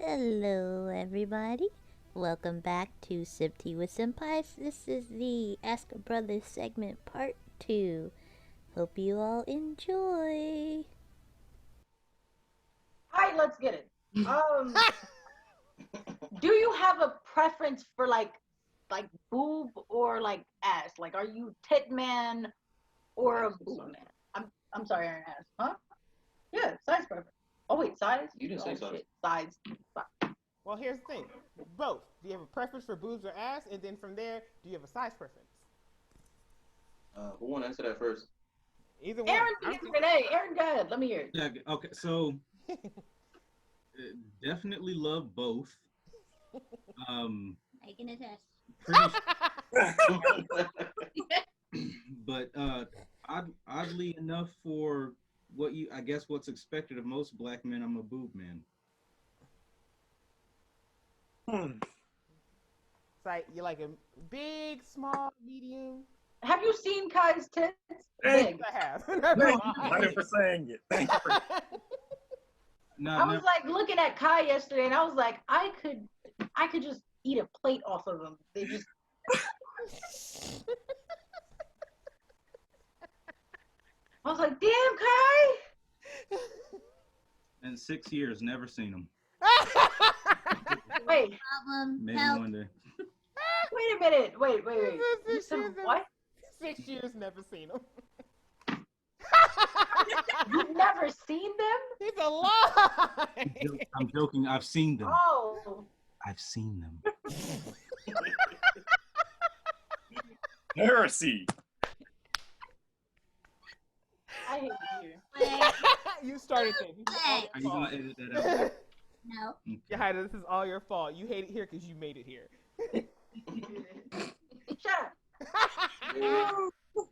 Hello, everybody. Welcome back to SipTeawithSenpais. This is the Ask a Brother segment part 2. Hope you all enjoy. Alright, let's get it. Do you have a preference for like boob or like ass? Like, are you tit man or a boob man? I'm sorry, Aaron ass. Huh? Yeah, size preference. Oh wait, size? You didn't say size. Shit. Size. Well, here's the thing. Both. Do you have a preference for boobs or ass? And then from there, do you have a size preference? Who want to answer that first? Either one. Aaron, Renee. Aaron, go ahead. Let me hear it. Yeah. Okay. So definitely love both. I can attest. But oddly enough, for what's expected of most black men, I'm a boob man. It's like you're like a big, small, medium. Have you seen Kai's tits? Hey. Big. I have. Thank you for saying it. Thank you for I was like looking at Kai yesterday, and I was like, I could just eat a plate off of them. They just. I was like, damn, Kai. In 6 years, never seen them. Wait. Maybe Help. one day. Wait a minute. Wait. You said what? 6 years, never seen them. You've never seen them? He's a lie. I'm joking. I've seen them. Oh. I've seen them. heresy. I hate you. Wait, You started things. Are you gonna edit that out? no. Yeah, Haida, this is all your fault. You hate it here because you made it here. Shut up.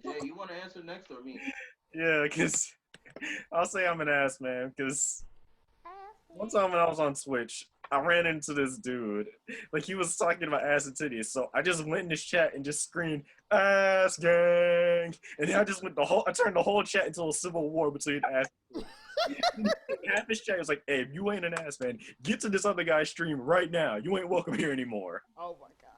Jay, you want to answer next or me? Yeah, because I'll say I'm an ass man. Because one time when I was on Twitch, I ran into this dude. Like, he was talking about ass and titties. So I just went in this chat and just screamed, "Ass gang!" And then I turned the whole chat into a civil war between ass and titties. Half this chat was like, "Hey, if you ain't an ass man, get to this other guy's stream right now. You ain't welcome here anymore." Oh my god.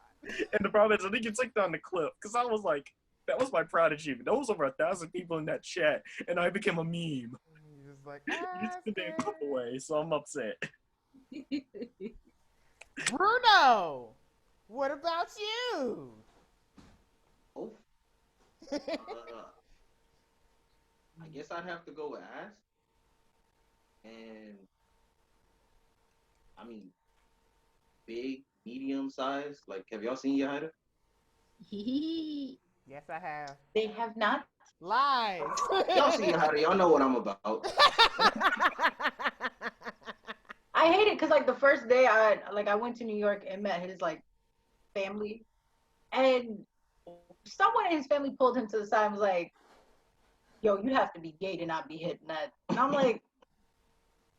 And the problem is, I think you took down the clip, because I was like, that was my proud achievement. There was over 1,000 people in that chat, and I became a meme. He's just like, It's been a couple ways, so I'm upset. Bruno, what about you? Oh. I guess I'd have to go with ass. And I mean, big, medium size. Like, have y'all seen Yahida? Yes, I have. They have not. Lies. Y'all see Yahida? Y'all know what I'm about. I hate it because like the first day I went to New York and met his like family, and someone in his family pulled him to the side and was like, "Yo, you have to be gay to not be hitting that." And I'm like,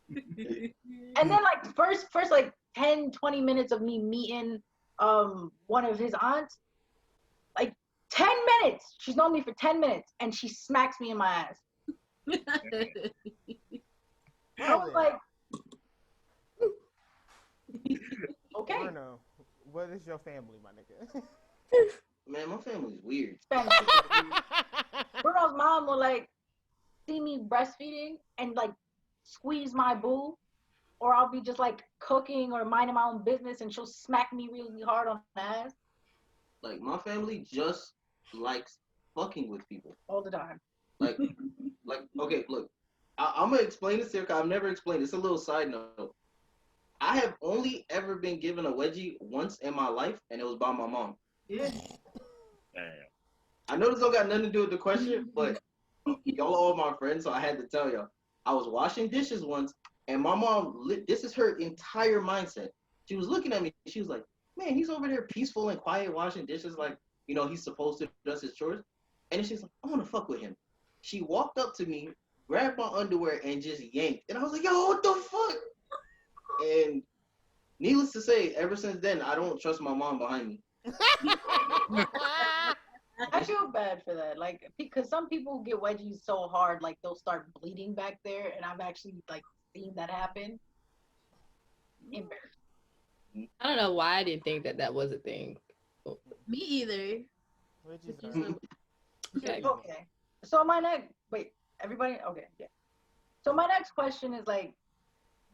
and then like first like 10-20 minutes of me meeting one of his aunts, like 10 minutes. She's known me for 10 minutes and she smacks me in my ass. I was like, okay. Bruno, what is your family, my nigga? Man, my family's weird. Bruno's mom will like see me breastfeeding and like squeeze my boob, or I'll be just like cooking or minding my own business and she'll smack me really hard on the ass Like, my family just likes fucking with people. all the time. Like, okay, look. I'm going to explain this here because I've never explained. It's a little side note. I have only ever been given a wedgie once in my life, and it was by my mom. Yeah. Damn. I know this don't got nothing to do with the question, but y'all are all my friends, so I had to tell y'all. I was washing dishes once, and my mom, this is her entire mindset. She was looking at me, she was like, "Man, he's over there peaceful and quiet washing dishes like, you know, he's supposed to do his chores." And then she's like, "I want to fuck with him." She walked up to me, grabbed my underwear, and just yanked. And I was like, "Yo, what the fuck?" And needless to say, ever since then, I don't trust my mom behind me. I feel bad for that, like, because some people get wedgies so hard, like they'll start bleeding back there, and I've actually like seen that happen. Embarrassing. don't know why I didn't think that was a thing. Me either. Which is Which is a- Okay. Okay. So my next everybody okay, yeah. So my next question is like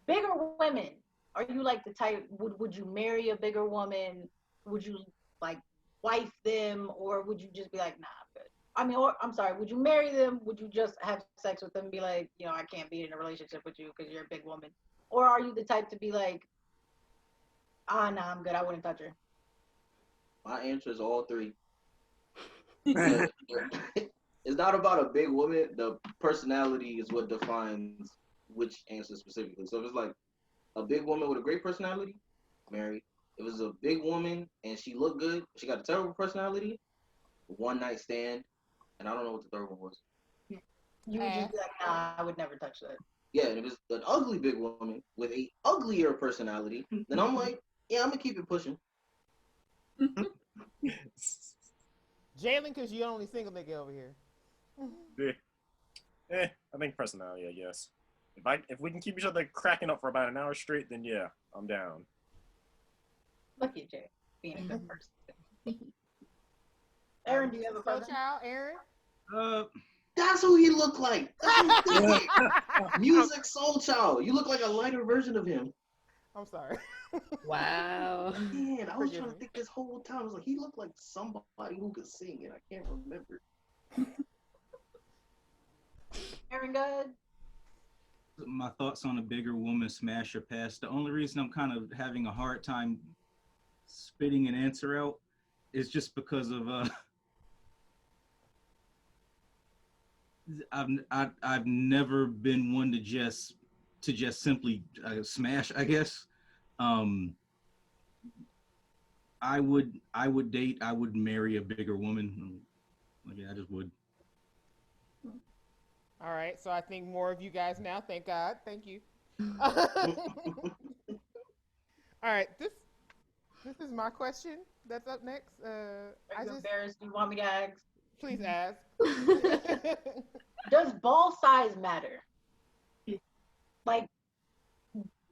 bigger women. Are you like the type would you marry a bigger woman? Would you like wife them or would you just be like, nah, I'm good? I mean, or I'm sorry, would you marry them? Would you just have sex with them and be like, I can't be in a relationship with you because you're a big woman? Or are you the type to be like, nah, I'm good, I wouldn't touch her? My answer is all three. It's not about a big woman. The personality is what defines which answer specifically. So if it's like a big woman with a great personality, marry. If it's a big woman and she looked good, she got a terrible personality, one night stand, and I don't know what the third one was. You would just be like, nah, I would never touch that. Yeah, and if it's an ugly big woman with a uglier personality, then I'm like, yeah, I'm gonna keep it pushing. Jalen, because you're only single nigga over here. I think personality, I guess. If we can keep each other cracking up for about an hour straight, then yeah, I'm down. Look at Jay, being a good person. Aaron, do you have a Soul preference? Child, Aaron? That's who he looked like. That's who he looked like. Music Soul Child. You look like a lighter version of him. I'm sorry. Wow. Man, I was Forgive trying me. to think this whole time. I was like, he looked like somebody who could sing, and I can't remember. Aaron, good. My thoughts on a bigger woman smash or pass. The only reason I'm kind of having a hard time spitting an answer out is just because of I've never been one to just simply smash, I guess. I would marry a bigger woman. Yeah, I just would. All right, so I think more of you guys now. Thank God. Thank you. All right, this is my question that's up next. Are you embarrassed? Do you want me to ask? Please ask. Does ball size matter? Like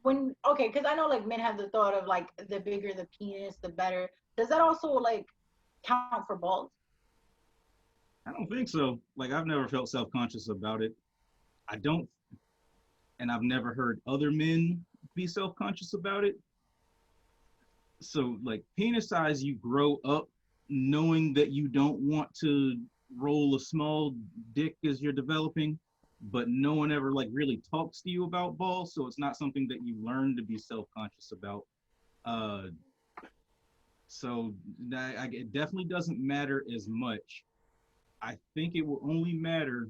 because I know like men have the thought of like the bigger the penis, the better. Does that also like count for balls? I don't think so. Like, I've never felt self-conscious about it. I don't, and I've never heard other men be self-conscious about it. So, like, penis size, you grow up knowing that you don't want to roll a small dick as you're developing, but no one ever, like, really talks to you about balls, so it's not something that you learn to be self-conscious about. So, it definitely doesn't matter as much. I think it will only matter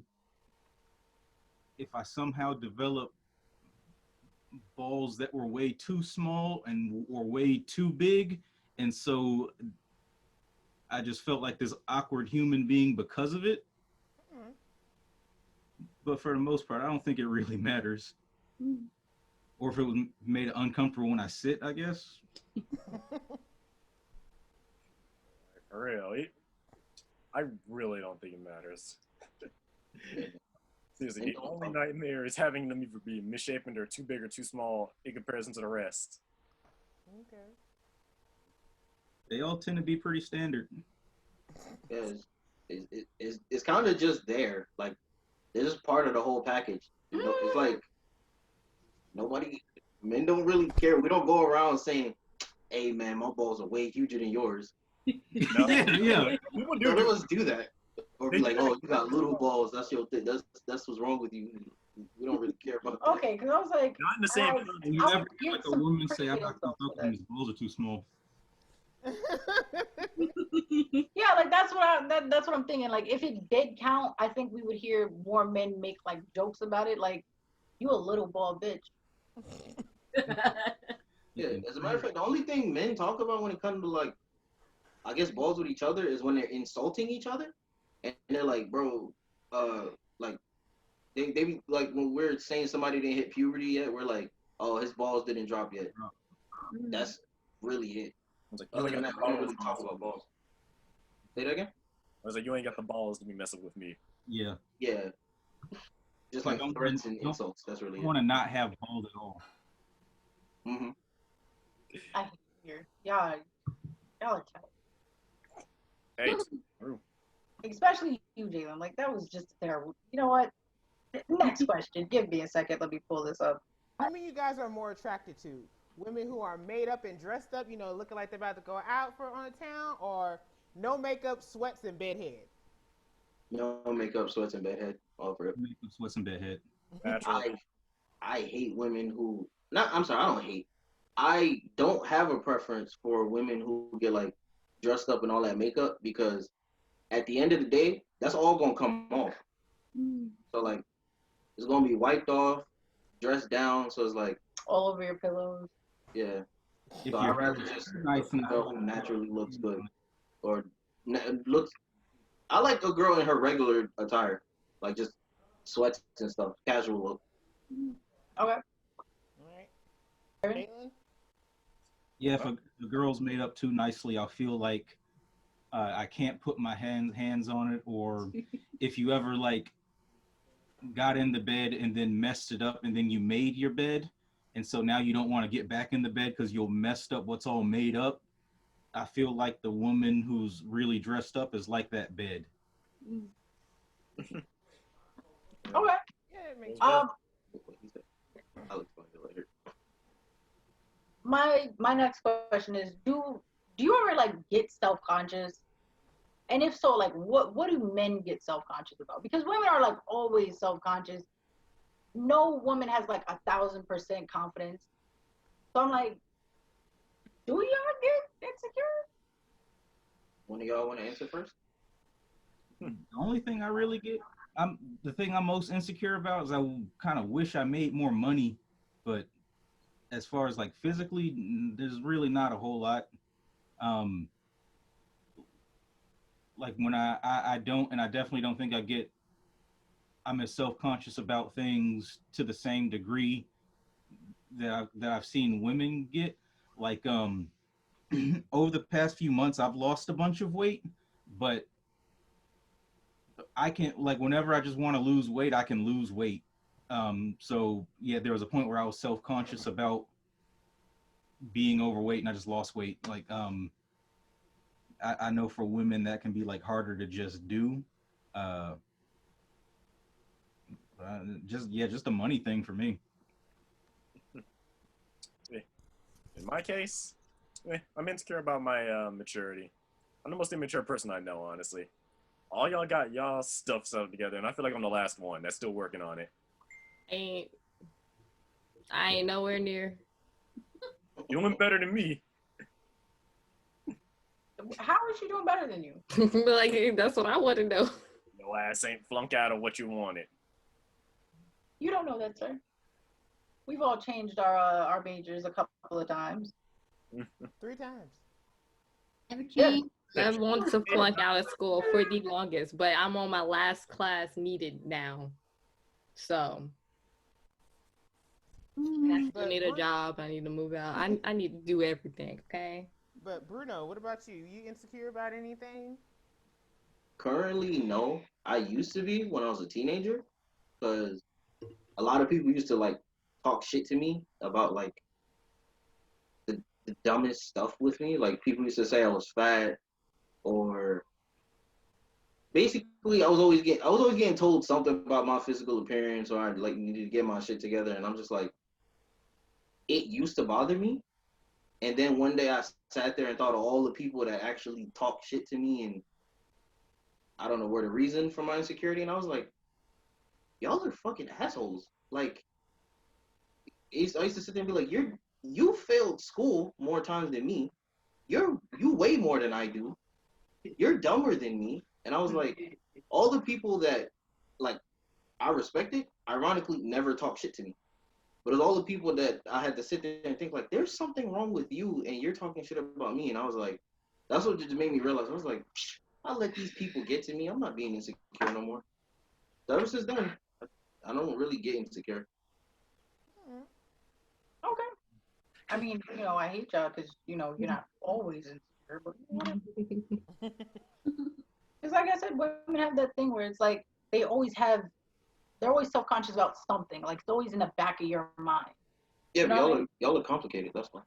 if I somehow develop balls that were way too small or way too big, and so I just felt like this awkward human being because of it. Mm-hmm. But for the most part, I don't think it really matters. Mm-hmm. Or if it was made uncomfortable when I sit, I guess. Really? I really don't think it matters. Seriously, the only nightmare is having them either be misshapen or too big or too small in comparison to the rest. Okay. They all tend to be pretty standard. Yeah, it's kind of just there. Like, it's just part of the whole package. You know, it's like men don't really care. We don't go around saying, "Hey, man, my balls are way huger than yours." No. Yeah. None of us do that. Or be like, "Oh, you got little balls. That's your thing. That's what's wrong with you." We don't really care about that. Okay, because I was like, not in the same. You never hear like a woman say, "I'm not comfortable. His balls are too small." Yeah, like that's what I'm thinking. Like, if it did count, I think we would hear more men make like jokes about it. Like, you a little ball bitch. Yeah, as a matter of fact, the only thing men talk about when it comes to like, I guess, balls with each other is when they're insulting each other, and they're like, "Bro, like they be like when we're saying somebody didn't hit puberty yet, we're like, oh, his balls didn't drop yet." That's really it. Like, other than that, we don't really talk about balls. Say that again? I was like, you ain't got the balls to be messing with me. Yeah. Yeah. Just like threats and insults. That's really it. I want to not have balls at all. Mm-hmm. I hear. Y'all are terrible. Hey, true. Especially you, Jalen. Like that was just terrible. You know what? Next question. Give me a second. Let me pull this up. Who mean you guys are more attracted to? Women who are made up and dressed up, you know, looking like they're about to go out for on a town, or no makeup, sweats, and bedhead? No makeup, sweats, and bedhead. All for it. Makeup, sweats, and bedhead. Natural. I hate women who. Not. I'm sorry. I don't hate. I don't have a preference for women who get like dressed up and all that makeup because at the end of the day, that's all gonna come off. So like, it's gonna be wiped off, dressed down. So it's like, All over your pillows. yeah. If So I'd rather just nice a girl who naturally looks good or looks. I like a girl in her regular attire, like just sweats and stuff, casual look. Okay. All right. Caitlin? Yeah, if a girl's made up too nicely, I'll feel like I can't put my hands on it. Or if you ever like got in the bed and then messed it up, and then you made your bed, and so now you don't want to get back in the bed because you'll messed up what's all made up. I feel like the woman who's really dressed up is like that bed. Okay. Yeah, it makes Um, I'll explain it later. my next question is: Do you ever like get self-conscious? And if so, like what do men get self-conscious about? Because women are like always self-conscious. No woman has like 1,000% confidence. So I'm like, do y'all get insecure? One of y'all want to answer first? The only thing I really get, the thing I'm most insecure about is I kind of wish I made more money, but as far as like physically, there's really not a whole lot. Like when I don't, and I definitely don't think I'm as self-conscious about things to the same degree that I've seen women get. Like over the past few months, I've lost a bunch of weight, but I can, like, whenever I just want to lose weight, I can lose weight. So yeah, there was a point where I was self-conscious about being overweight, and I just lost weight. Like I know for women that can be like harder to just do. Just a money thing for me. In my case, I'm insecure about my maturity. I'm the most immature person I know, honestly. All y'all got y'all stuff set up together, and I feel like I'm the last one that's still working on it. I ain't nowhere near. You're doing better than me. How is she doing better than you? But like, that's what I want to know. Your ass ain't flunk out of what you wanted. You don't know that, sir. We've all changed our majors a couple of times. 3 times. Yeah. I wanted to flunk out of school for the longest, but I'm on my last class needed now. So I still need a job. I need to move out. I need to do everything, okay? But Bruno, what about you? You insecure about anything? Currently, no. I used to be when I was a teenager, because a lot of people used to like talk shit to me about like the dumbest stuff with me. Like people used to say I was fat, or basically I was always getting told something about my physical appearance, or I like needed to get my shit together, and I'm just like, it used to bother me. And then one day I sat there and thought of all the people that actually talk shit to me, and I don't know where the reason for my insecurity, and I was like, y'all are fucking assholes. Like, I used to sit there and be like, you failed school more times than me. You weigh more than I do. You're dumber than me. And I was like, all the people that like I respected, ironically, never talk shit to me. But it's all the people that I had to sit there and think like, there's something wrong with you, and you're talking shit about me. And I was like, that's what just made me realize. I was like, I'll let these people get to me. I'm not being insecure no more. So ever since then, I don't really get insecure. Okay. I mean, I hate y'all because, you're not always insecure, but it's like I said, women have that thing where it's like they're always self-conscious about something. Like it's always in the back of your mind. Yeah, You but know what I mean? y'all are complicated. That's why.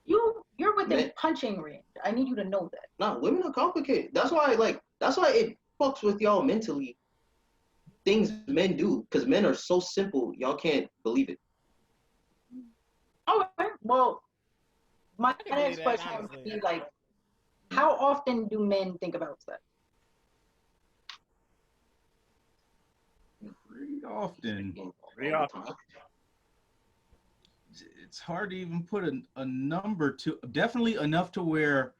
You You're within punching range. I need you to know that. Nah, women are complicated. That's why it fucks with y'all mentally. Things men do, because men are so simple, y'all can't believe it. Okay, well, my can believe next that, question honestly. would be like, how often do men think about sex? Pretty often. Pretty All the often. time. It's hard to even put a number to. Definitely enough to where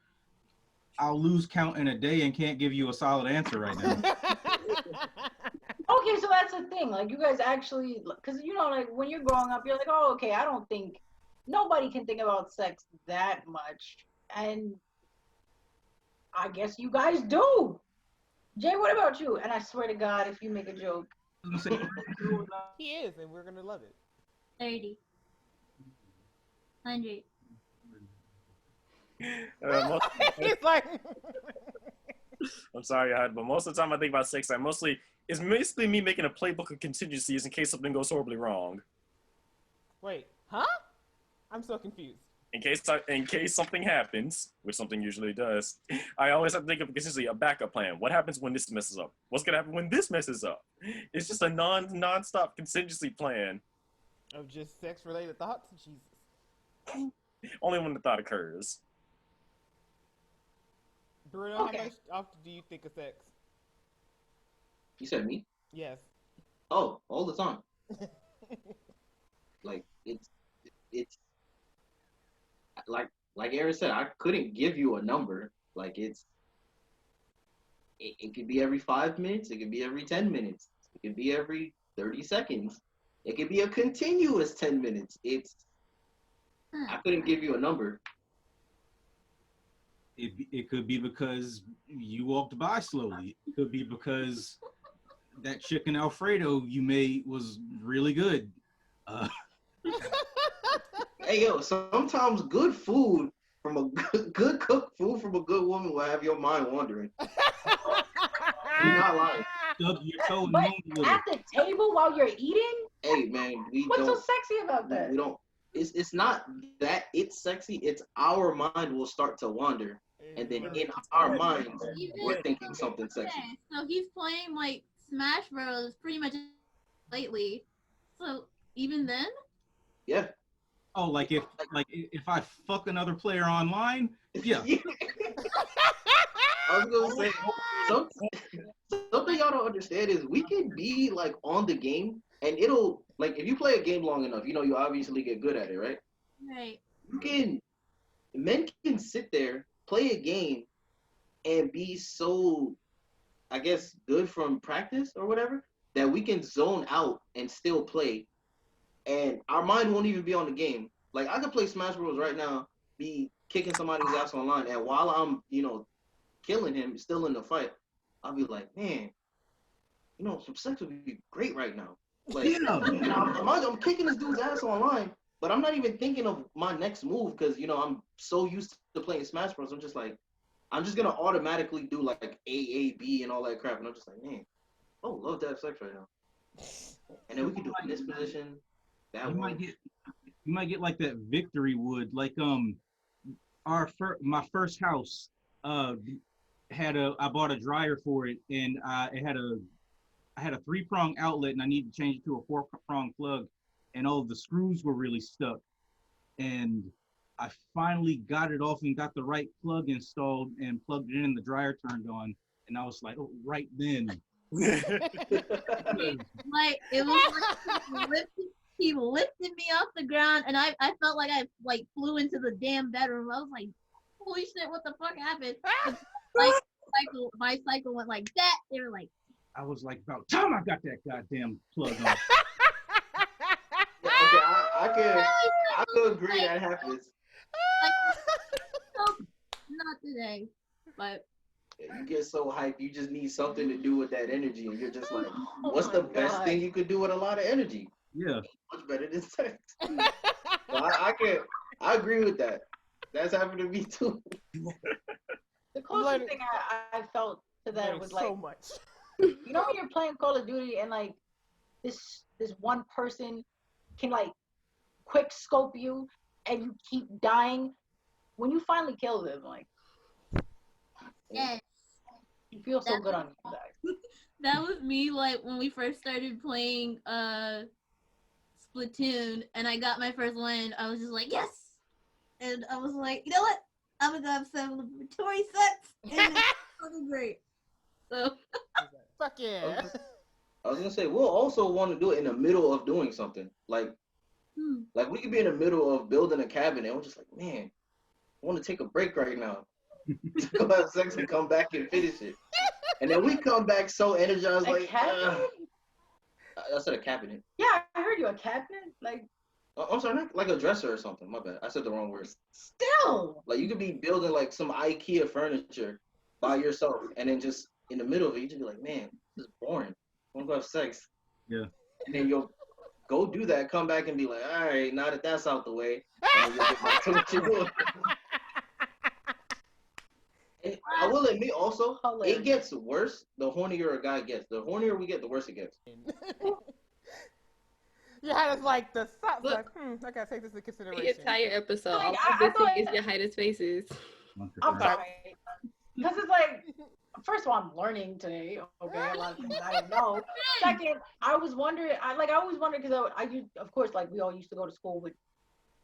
I'll lose count in a day and can't give you a solid answer right now. Okay, so that's the thing. Like, you guys actually, because, you know, like, when you're growing up, you're like, oh, okay, I don't think, nobody can think about sex that much. And I guess you guys do. Jay, what about you? And I swear to God, if you make a joke. He is, and we're gonna love it. 30. 100. He's like, I'm sorry, but most of the time I think about sex, it's basically me making a playbook of contingencies in case something goes horribly wrong. wait, huh? I'm so confused. In case something happens, which something usually does, I always have to think of essentially a backup plan. What happens when this messes up? What's gonna happen when this messes up? It's just a non-stop contingency plan. Of just sex-related thoughts? Jesus. Only when the thought occurs. Bruno, Okay. how much often do you think of sex? You said me? Yes. Oh, all the time. Like it's like Aaron said, I couldn't give you a number. Like it could be every 5 minutes, it could be every 10 minutes, it could be every 30 seconds, it could be a continuous 10 minutes. I couldn't give you a number. It could be because you walked by slowly. It could be because that chicken Alfredo you made was really good. Hey yo, sometimes good food from a good cooked food from a good woman will have your mind wandering. You're not lying. Stub your toe and But moan a little. at the table while you're eating? Hey man, What's so sexy about that? we don't. It's not that it's sexy. It's our mind will start to wander, and then in our minds we're thinking something sexy. Okay, so he's playing like Smash Bros. Pretty much lately. So even then? Yeah. Oh, like if I fuck another player online, yeah. I was gonna say something y'all don't understand is we can be like on the game and it'll like if you play a game long enough, you know you obviously get good at it, right? Right. Men can sit there, play a game, and be so I guess good from practice or whatever, that we can zone out and still play. And our mind won't even be on the game. Like I could play Smash Bros right now, be kicking somebody's ass online, and while I'm, killing him, still in the fight, I'll be like, man, some sex would be great right now. Like, and I'm kicking this dude's ass online, but I'm not even thinking of my next move because I'm so used to playing Smash Bros. I'm just like, I'm just gonna automatically do like A, B, and all that crap, and I'm just like, man, love to have sex right now. And then we can do it in this position. That You might get like that victory wood. Like my first house I bought a dryer for it, and I had a 3-prong outlet, and I needed to change it to a 4-prong plug, and all of the screws were really stuck. And I finally got it off and got the right plug installed and plugged it in, and the dryer turned on, and I was like, oh, right then. Like it was like he lifted me off the ground, and I felt like I flew into the damn bedroom. I was like, holy shit, what the fuck happened? My cycle went like that. They were like, I was like, about time I got that goddamn plug on. Okay, I could agree that happens. Not today, but You get so hyped, you just need something to do with that energy, and you're just like, what's the best thing you could do with a lot of energy? Yeah. Much better than sex. So I agree with that. That's happened to me too. The closest thing I felt to that was like so much. when you're playing Call of Duty and like this one person can like quick scope you and you keep dying, when you finally kill them, like Yes. you feel so That's- good on you guys. That was me, like, when we first started playing Splatoon, and I got my first win. I was just like, yes! And I was like, you know what? I'm gonna go have celebratory sex, and it's fucking great. So, Fuck yeah. I was gonna say we'll also want to do it in the middle of doing something. Like we could be in the middle of building a cabin and we're just like, man, I want to take a break right now. Go have sex and come back and finish it. And then we come back so energized, like cabinet? I said a cabinet. Yeah, I heard you. A cabinet? Like, I'm sorry, not like a dresser or something. My bad. I said the wrong word. still. Like you could be building like some IKEA furniture by yourself, and then just in the middle of it, you just be like, man, this is boring. I want to go have sex. Yeah. And then you'll go do that, come back and be like, all right, now that that's out the way, and you'll get back to what you're doing. And I will admit also, Hilarious. it gets worse the hornier a guy gets. The hornier we get, the worse it gets. You had us like the thoughts, Look. like, I gotta take this into The consideration. entire episode, Like, all I I've been thought- seeing is your height of spaces. I'm sorry. Because it's like, first of all, I'm learning today. Okay, a lot of things I didn't know. Second, I was wondering. I always wondered because I used, of course, like we all used to go to school with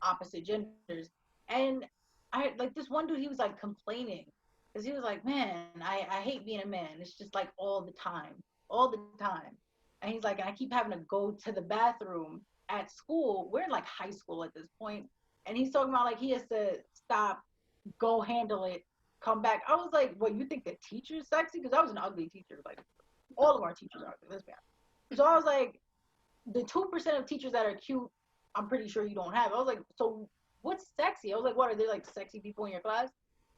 opposite genders, and I like this one dude. He was like complaining because he was like, "Man, I hate being a man. It's just like all the time. And he's like, and I keep having to go to the bathroom at school. We're in like high school at this point, and he's talking about like he has to stop, go handle it, come back. I was like, what, you think the teacher's sexy? Because I was an ugly teacher. Like, all of our teachers are ugly. Let's be honest. So I was like, the 2% of teachers that are cute, I'm pretty sure you don't have. I was like, so what's sexy? I was like, what, are there like sexy people in your class?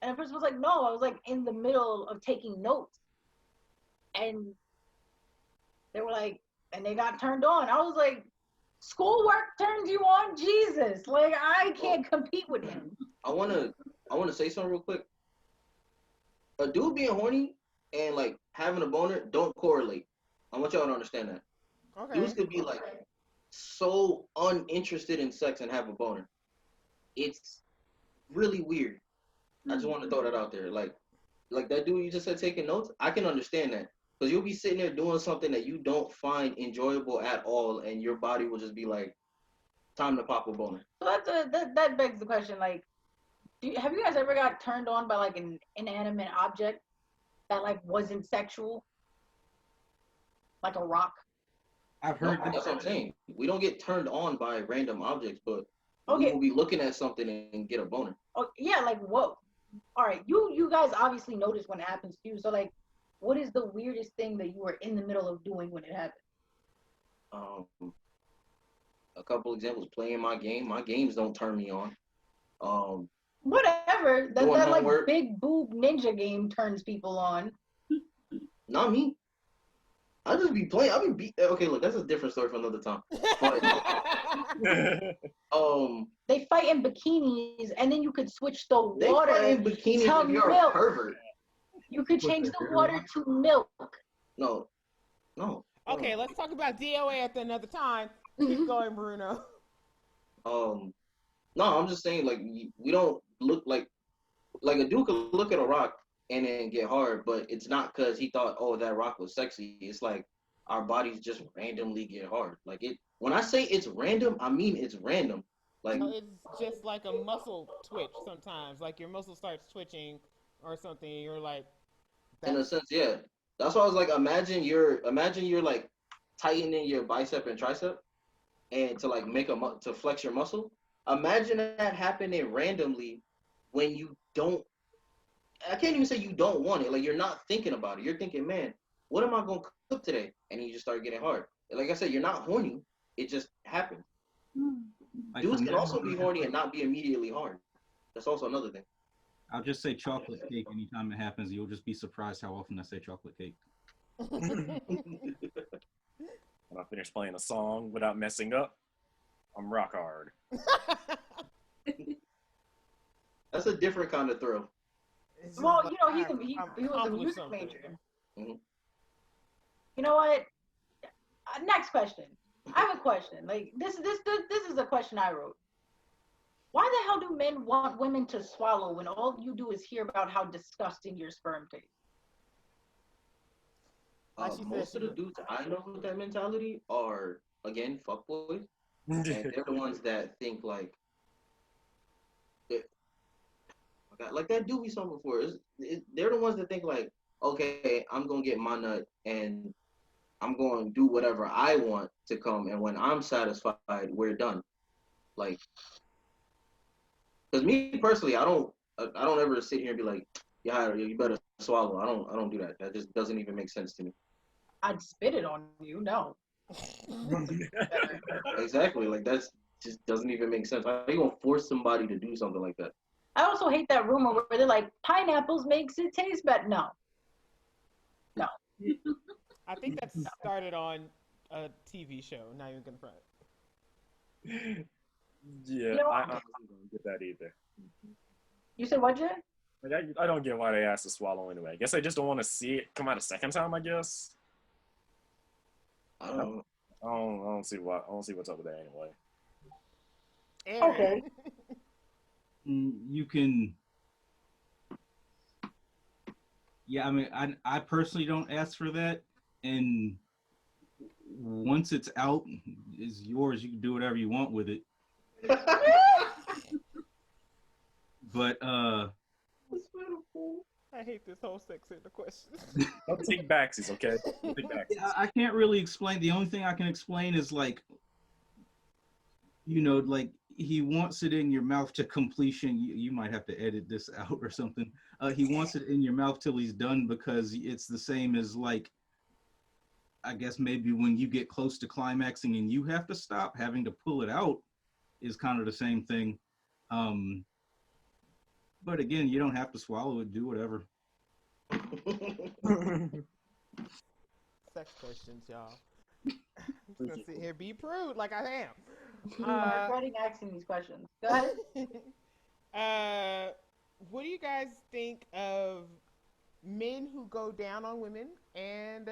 And the person was like, no. I was like in the middle of taking notes. And they were like, and they got turned on. I was like, schoolwork turns you on? Jesus. Like, I can't compete with him. I wanna say something real quick. A dude being horny and like having a boner don't correlate. I want y'all to understand that. Okay. Dudes could be like so uninterested in sex and have a boner. It's really weird. I just want to throw that out there. Like that dude you just said taking notes, I can understand that. Because you'll be sitting there doing something that you don't find enjoyable at all, and your body will just be like, time to pop a boner. So that begs the question, like, have you guys ever got turned on by like an inanimate object that like wasn't sexual? Like a rock? I've heard No, that's what I'm saying. We don't get turned on by random objects, but Okay. we will be looking at something and get a boner. Oh yeah, like what? All right, you guys obviously notice when it happens to you. So like, what is the weirdest thing that you were in the middle of doing when it happened? A couple examples: playing my game. My games don't turn me on. Whatever. That Doing like homework. big boob ninja game turns people on. Not me. I just be playing. I be beat. Okay, look, that's a different story for another time. But, They fight in bikinis, and then you could switch the they water play in bikinis to if you're a milk. pervert. You could change the water to milk. No. Okay, let's talk about DOA at another time. Keep going, Bruno. No, I'm just saying, like, we don't look like a dude could look at a rock and then get hard, but it's not because he thought, oh, that rock was sexy. It's like our bodies just randomly get hard. Like when I say it's random, I mean it's random. Like So it's just like a muscle twitch sometimes. Like your muscle starts twitching or something, and you're like, in a sense, yeah. That's why I was like, imagine you're like tightening your bicep and tricep, and to like to flex your muscle. Imagine that happening randomly when you don't. I can't even say you don't want it. Like you're not thinking about it. You're thinking, man, what am I gonna cook today? And you just start getting hard. Like I said, you're not horny. It just happens. Like Dudes for can me, also be horny and not be immediately hard. That's also another thing. I'll just say chocolate cake anytime it happens. You'll just be surprised how often I say chocolate cake. When I finish playing a song without messing up, I'm rock hard. That's a different kind of thrill. It's just Well, like, you know, he was a accomplish music something. major. Mhm. You know what? Next question. I have a question. Like this is a question I wrote. Why the hell do men want women to swallow when all you do is hear about how disgusting your sperm tastes? Most of the dudes I know with that mentality are, again, fuckboys. And they're the ones that think like, like that dude we saw before. They're the ones that think like, okay, I'm gonna get my nut and I'm going to do whatever I want to come, and when I'm satisfied, we're done. Like, because me personally, I don't ever sit here and be like, yeah, you better swallow. I don't do that. That just doesn't even make sense to me. I'd spit it on you. No. Exactly. Like that's just doesn't even make sense. How are you gonna force somebody to do something like that? I also hate that rumor where they're like, pineapples makes it taste better. No. I think that started on a TV show. Not even gonna front. Yeah, I honestly don't get that either. You said what, Jay? Like, I don't get why they asked to swallow anyway. I guess they just don't want to see it come out a second time. I guess. I don't see why. I don't see what's up with that anyway. Okay. You can. Yeah, I mean, I personally don't ask for that, and once it's out, it's yours. You can do whatever you want with it. But I hate this whole sex in the question. Don't take backsies, okay? Don't take backsies. I can't really explain. The only thing I can explain is like, like he wants it in your mouth to completion. You might have to edit this out or something. He wants it in your mouth till he's done because it's the same as like, I guess maybe when you get close to climaxing and you have to stop, having to pull it out is kind of the same thing. But again, you don't have to swallow it. Do whatever. Sex questions, y'all. I'm just gonna sit here be prude like I am. I'm regretting asking these questions. Go ahead. What do you guys think of men who go down on women, and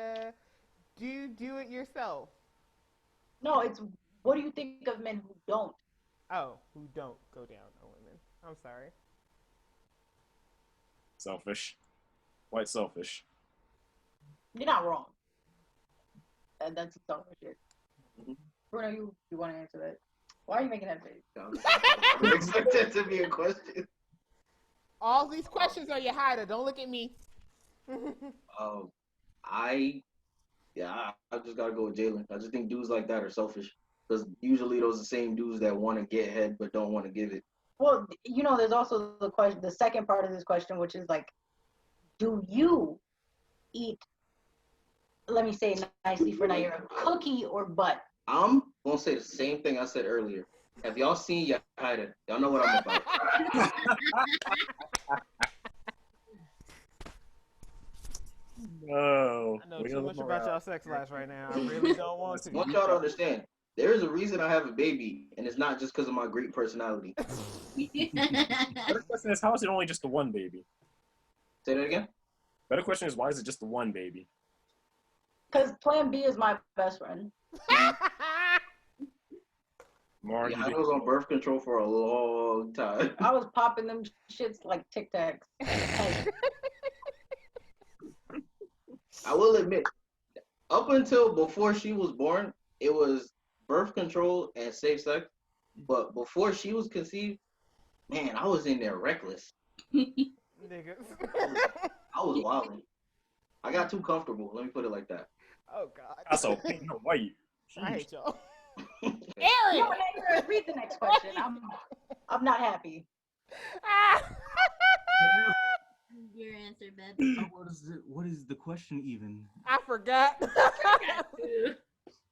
do you do it yourself? No, it's what do you think of men who don't? Oh, who don't go down on women. I'm sorry. Selfish. White selfish. You're not wrong. That's selfish shit. Bruno, you want to answer that? Why are you making that face? I didn't expect that to be a question. All these questions are your hider. Don't look at me. I just gotta go with Jalen. I just think dudes like that are selfish because usually those are the same dudes that want to get head but don't want to give it. Well, there's also the question. The second part of this question, which is like, do you eat? Let me say it nicely for Naira, cookie or butt? I'm gonna say the same thing I said earlier. Have y'all seen Yahaira? Y'all know what I'm about. No. I know too much about y'all sex lives right now. I really don't want to. I want y'all to understand. There is a reason I have a baby, and it's not just because of my great personality. Better question is, how is it only just the one baby? Say that again? Better question is, why is it just the one baby? Because Plan B is my best friend. Mark, I was on birth control for a long time. I was popping them shits like Tic Tacs. I will admit, up until before she was born, it was birth control and safe sex. But before she was conceived, man, I was in there reckless. Niggas. I was wilding. I got too comfortable. Let me put it like that. Oh God. That's so pink and white. I hate y'all. Aaron! No, read the next question. I'm not happy. Your answer, babe. What is the question even? I forgot.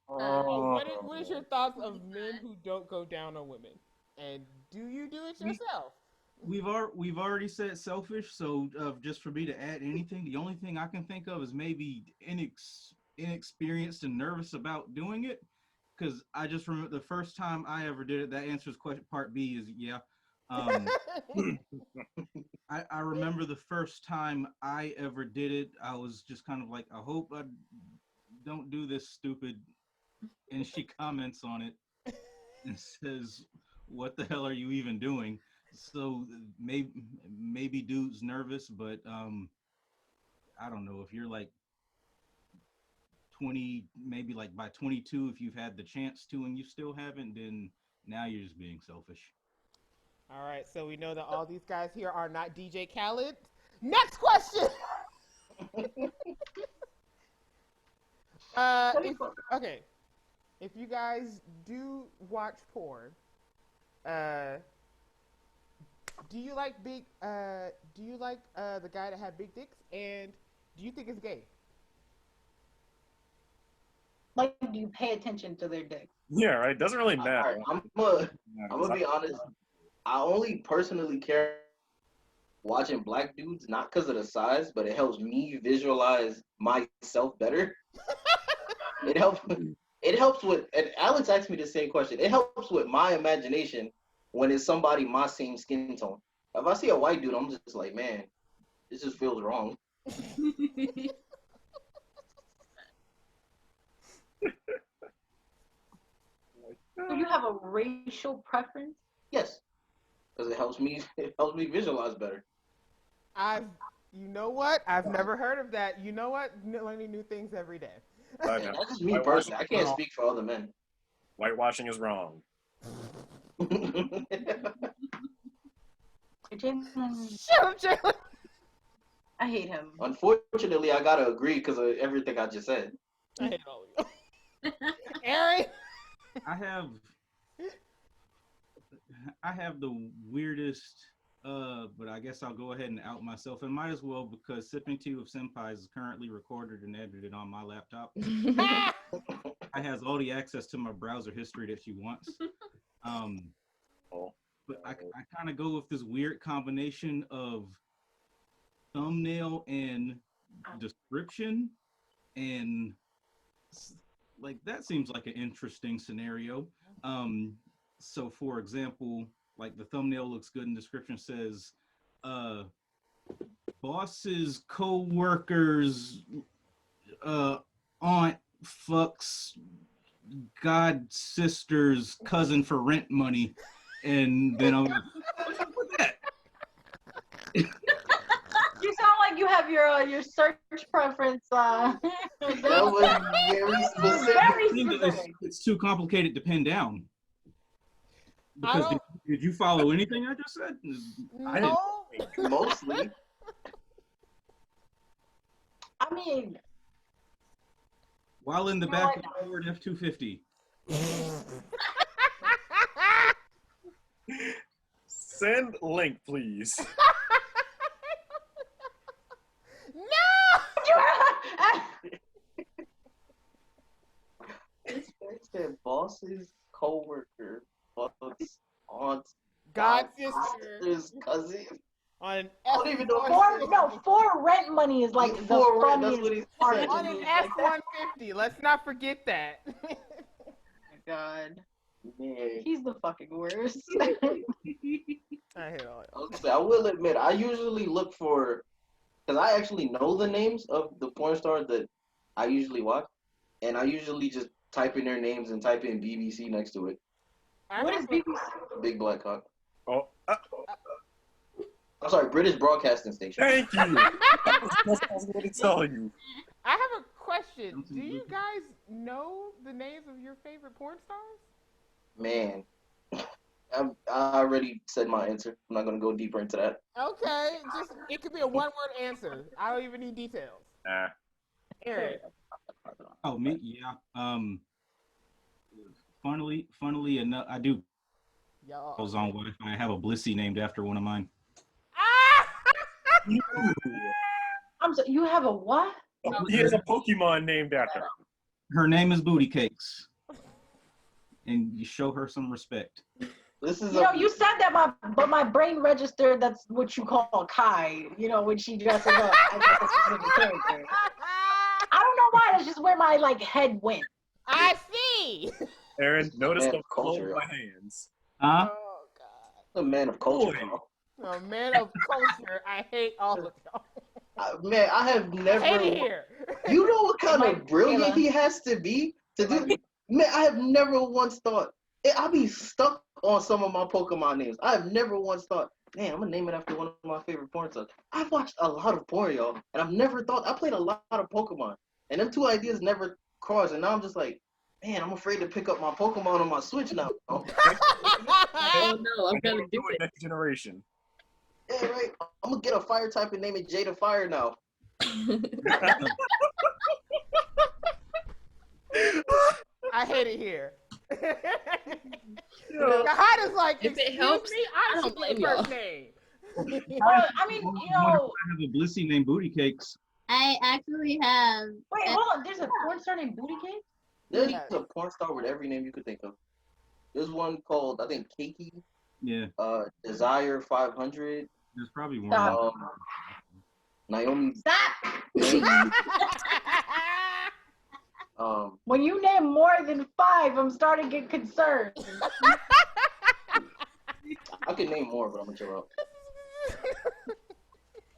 Oh. What is your thoughts of men who don't go down on women? And do you do it yourself? We've already said selfish, so just for me to add anything, the only thing I can think of is maybe inexperienced and nervous about doing it. Because I just remember the first time I ever did it, that answers question part B is yeah. I remember the first time I ever did it, I was just kind of like, I hope I don't do this stupid. And she comments on it and says, what the hell are you even doing? So maybe dude's nervous, but I don't know if you're like 20, maybe like by 22, if you've had the chance to and you still haven't, then now you're just being selfish. All right, so we know that all these guys here are not DJ Khaled. Next question. Okay, if you guys do watch porn, do you like the guy that had big dicks, and do you think it's gay? Like, do you pay attention to their dick? Yeah, right. Doesn't really matter. I'm gonna be honest. I only personally care watching black dudes, not because of the size, but it helps me visualize myself better. It helps with, and Alex asked me the same question. It helps with my imagination when it's somebody my same skin tone. If I see a white dude, I'm just like, man, this just feels wrong. So you have a racial preference? Yes, because it helps me visualize better. You know what? I've never heard of that. You know what? Learning new things every day. Yeah, that's just me personally. I can't speak for other men. Whitewashing is wrong. Shut up, Jalen. I hate him. Unfortunately, I gotta agree because of everything I just said. I hate all of you. Aaron? I have the weirdest, but I guess I'll go ahead and out myself, and might as well, because Sipping Tea with Senpais is currently recorded and edited on my laptop. I has all the access to my browser history that she wants. But I kind of go with this weird combination of thumbnail and description, and like that seems like an interesting scenario. So for example, like the thumbnail looks good and description says boss's co-workers aunt fucks god sister's cousin for rent money, and then I'm like, what's up with that? You sound like you have your search preference. That was very specific. Very specific. It's too complicated to pin down. Because did you follow anything I just said? I didn't. Mostly. I mean, While in the back of the Ford F-250. Send link, please. It said bosses, co-worker, fucks, aunts, God sister's cousin. On I don't even know. for rent money is like the funniest part. On an F-150. Let's not forget that. Oh my God. Man. He's the fucking worst. I hate all it. I will admit, I usually look for, because I actually know the names of the porn stars that I usually watch, and I usually just type in their names and type in BBC next to it. What is BBC? Big Black Cock. Oh, I'm sorry, British Broadcasting Station. thank you. That's what I was going to tell you. I have a question. Do you guys know the names of your favorite porn stars? Man, I already said my answer. I'm not going to go deeper into that. Okay, just it could be a one-word answer. I don't even need details. Nah. Aaron. Oh, me? Yeah. Funnily enough, I do. Y'all. Goes on Wi-Fi. I have a Blissy named after one of mine. I'm sorry, you have a what? He has a Pokemon named after him. Her name is Booty Cakes, and you show her some respect. This is you said that, but my brain registered that's what you call Kai. You know, when she dresses up as a specific character. I don't know why. That's just where my head went. I see. Aaron, notice the culture. of my hands. Huh? Oh God. a man of culture. A man of culture. I hate all of y'all. Man, I have never. Hate it here. You know what kind of brilliant he has to be to do. Man, I have never once thought. I be stuck on some of my Pokemon names. I have never once thought, man, I'm gonna name it after one of my favorite porn stars. I've watched a lot of porn, y'all, and I've never thought. I played a lot of Pokemon, and them two ideas never crossed. And now I'm just like, man, I'm afraid to pick up my Pokemon on my Switch now. Oh no, I'm gonna do it. Next generation. Yeah, right. I'm gonna get a fire type and name it Jada Fire now. I hate it here. Yo. Kahada's like, If it excuse helps, me, I I don't should blame be y'all. first name. Well, I mean, you I know. have a Blissey named Booty Cakes. I actually have. Wait, hold on. There's a porn star named Booty Cake? There's Yeah. a porn star with every name you could think of. There's one called, I think, Keiki, Yeah, Desire 500, there's probably one. Stop. Naomi. Stop! Um, When you name more than 5, I'm starting to get concerned. I could name more, but I'm gonna chill out.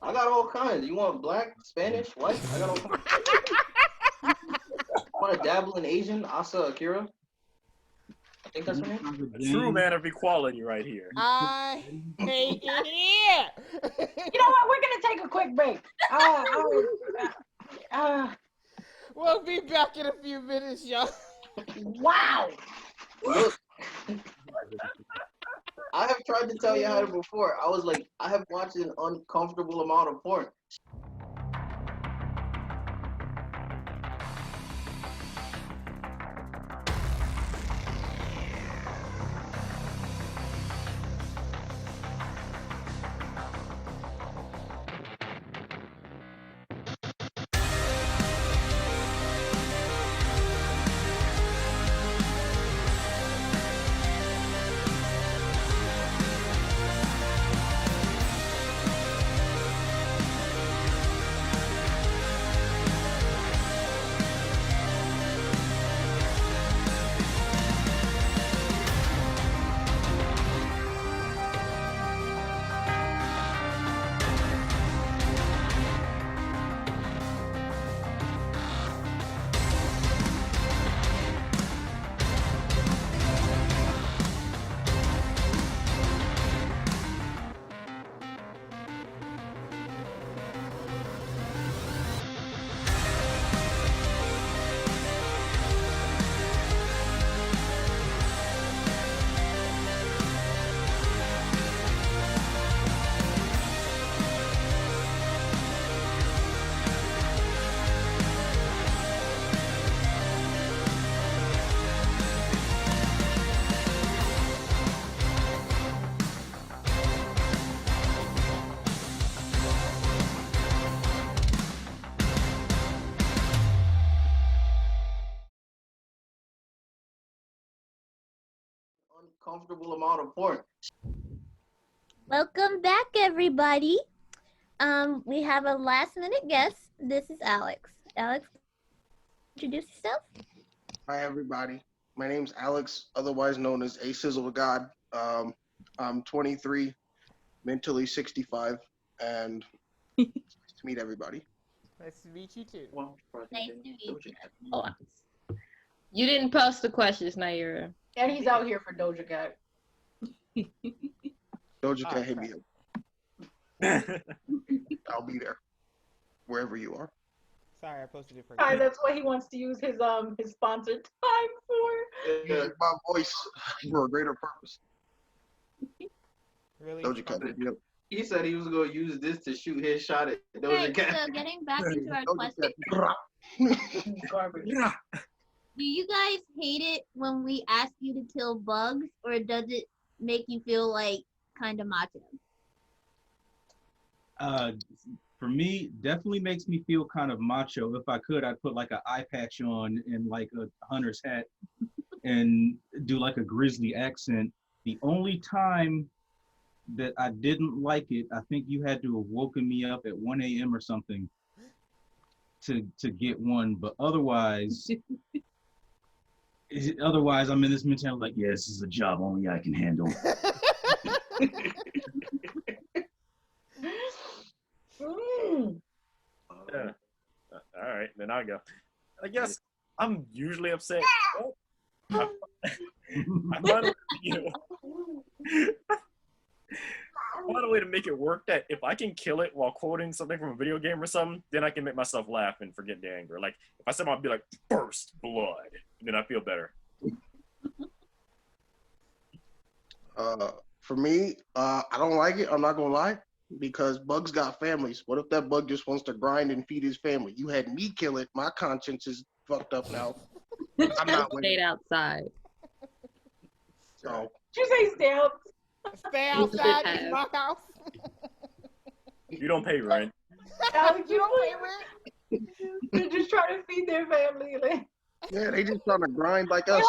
I got all kinds. You want black, Spanish, white? I got all kinds. Want to dabble in Asian? Asa Akira. I think that's her name. A true man of equality right here. I hate it here. You know what? We're going to take a quick break. We'll be back in a few minutes, y'all. Wow. Look, I have tried to tell you how to before. I was like, I have watched an uncomfortable amount of porn. Uncomfortable amount of porn. Welcome back, everybody. We have a last minute guest. This is Alex. Alex, introduce yourself. Hi, everybody. My name's Alex, otherwise known as A Sizzle of God. I'm 23, mentally 65, and nice to meet everybody. Nice to meet you too. Nice to meet you. Oh, you didn't post the questions, Naira. And he's out here for Doja Cat. Doja Cat, hit me up. I'll be there, wherever you are. Sorry, I posted it for Hi, you. that's what he wants to use his sponsored time for. Use my voice for a greater purpose. Really? Doja Cat, hit me up. He said he was gonna use this to shoot his shot at Doja Okay, Cat. so getting back into our Doja question, Cat. Garbage. do you guys hate it when we ask you to kill bugs, or does it make you feel like kind of macho? For me, definitely makes me feel kind of macho. If I could, I'd put like an eye patch on and like a hunter's hat and do like a grizzly accent. The only time that I didn't like it, I think you had to have woken me up at 1 a.m. or something to get one. But otherwise, I'm in this mentality like, yeah, this is a job only I can handle. Yeah. All right, then I'll go. I guess I'm usually upset. I find it, find a way to make it work that if I can kill it while quoting something from a video game or something, then I can make myself laugh and forget the anger. Like if I somehow be like first blood, then I feel better. For me, I don't like it. I'm not gonna lie, because bugs got families. What if that bug just wants to grind and feed his family? You had me kill it. My conscience is fucked up now. I'm not Stayed outside. So Did you say stay out? Stay outside in my house. You don't pay rent. Alex, You don't pay rent. They're just trying to feed their family. Like, yeah, they just trying to grind like us.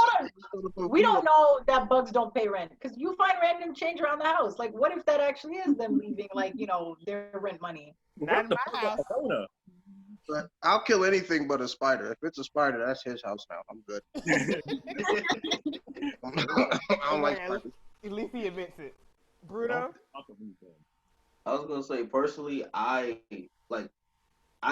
we don't know that bugs don't pay rent because you find random change around the house. Like, what if that actually is them leaving, like, you know, their rent money? Not in my house. But I'll kill anything but a spider. If it's a spider, that's his house now. I'm good. I don't like spiders. At least he admits it. Bruno? I was gonna say personally, I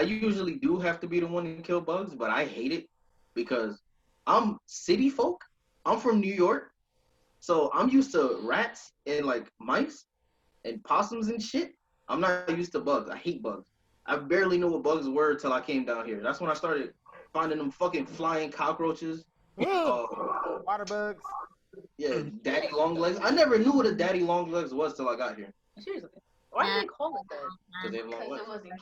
usually do have to be the one to kill bugs, but I hate it because I'm city folk. I'm from New York, so I'm used to rats and like mice and possums and shit. I'm not used to bugs. I hate bugs. I barely knew what bugs were till I came down here. That's when I started finding them fucking flying cockroaches. Water bugs. Yeah, daddy long legs. I never knew what a daddy long legs was till I got here. Seriously. Why do they call it that? Because they have long legs. it wasn't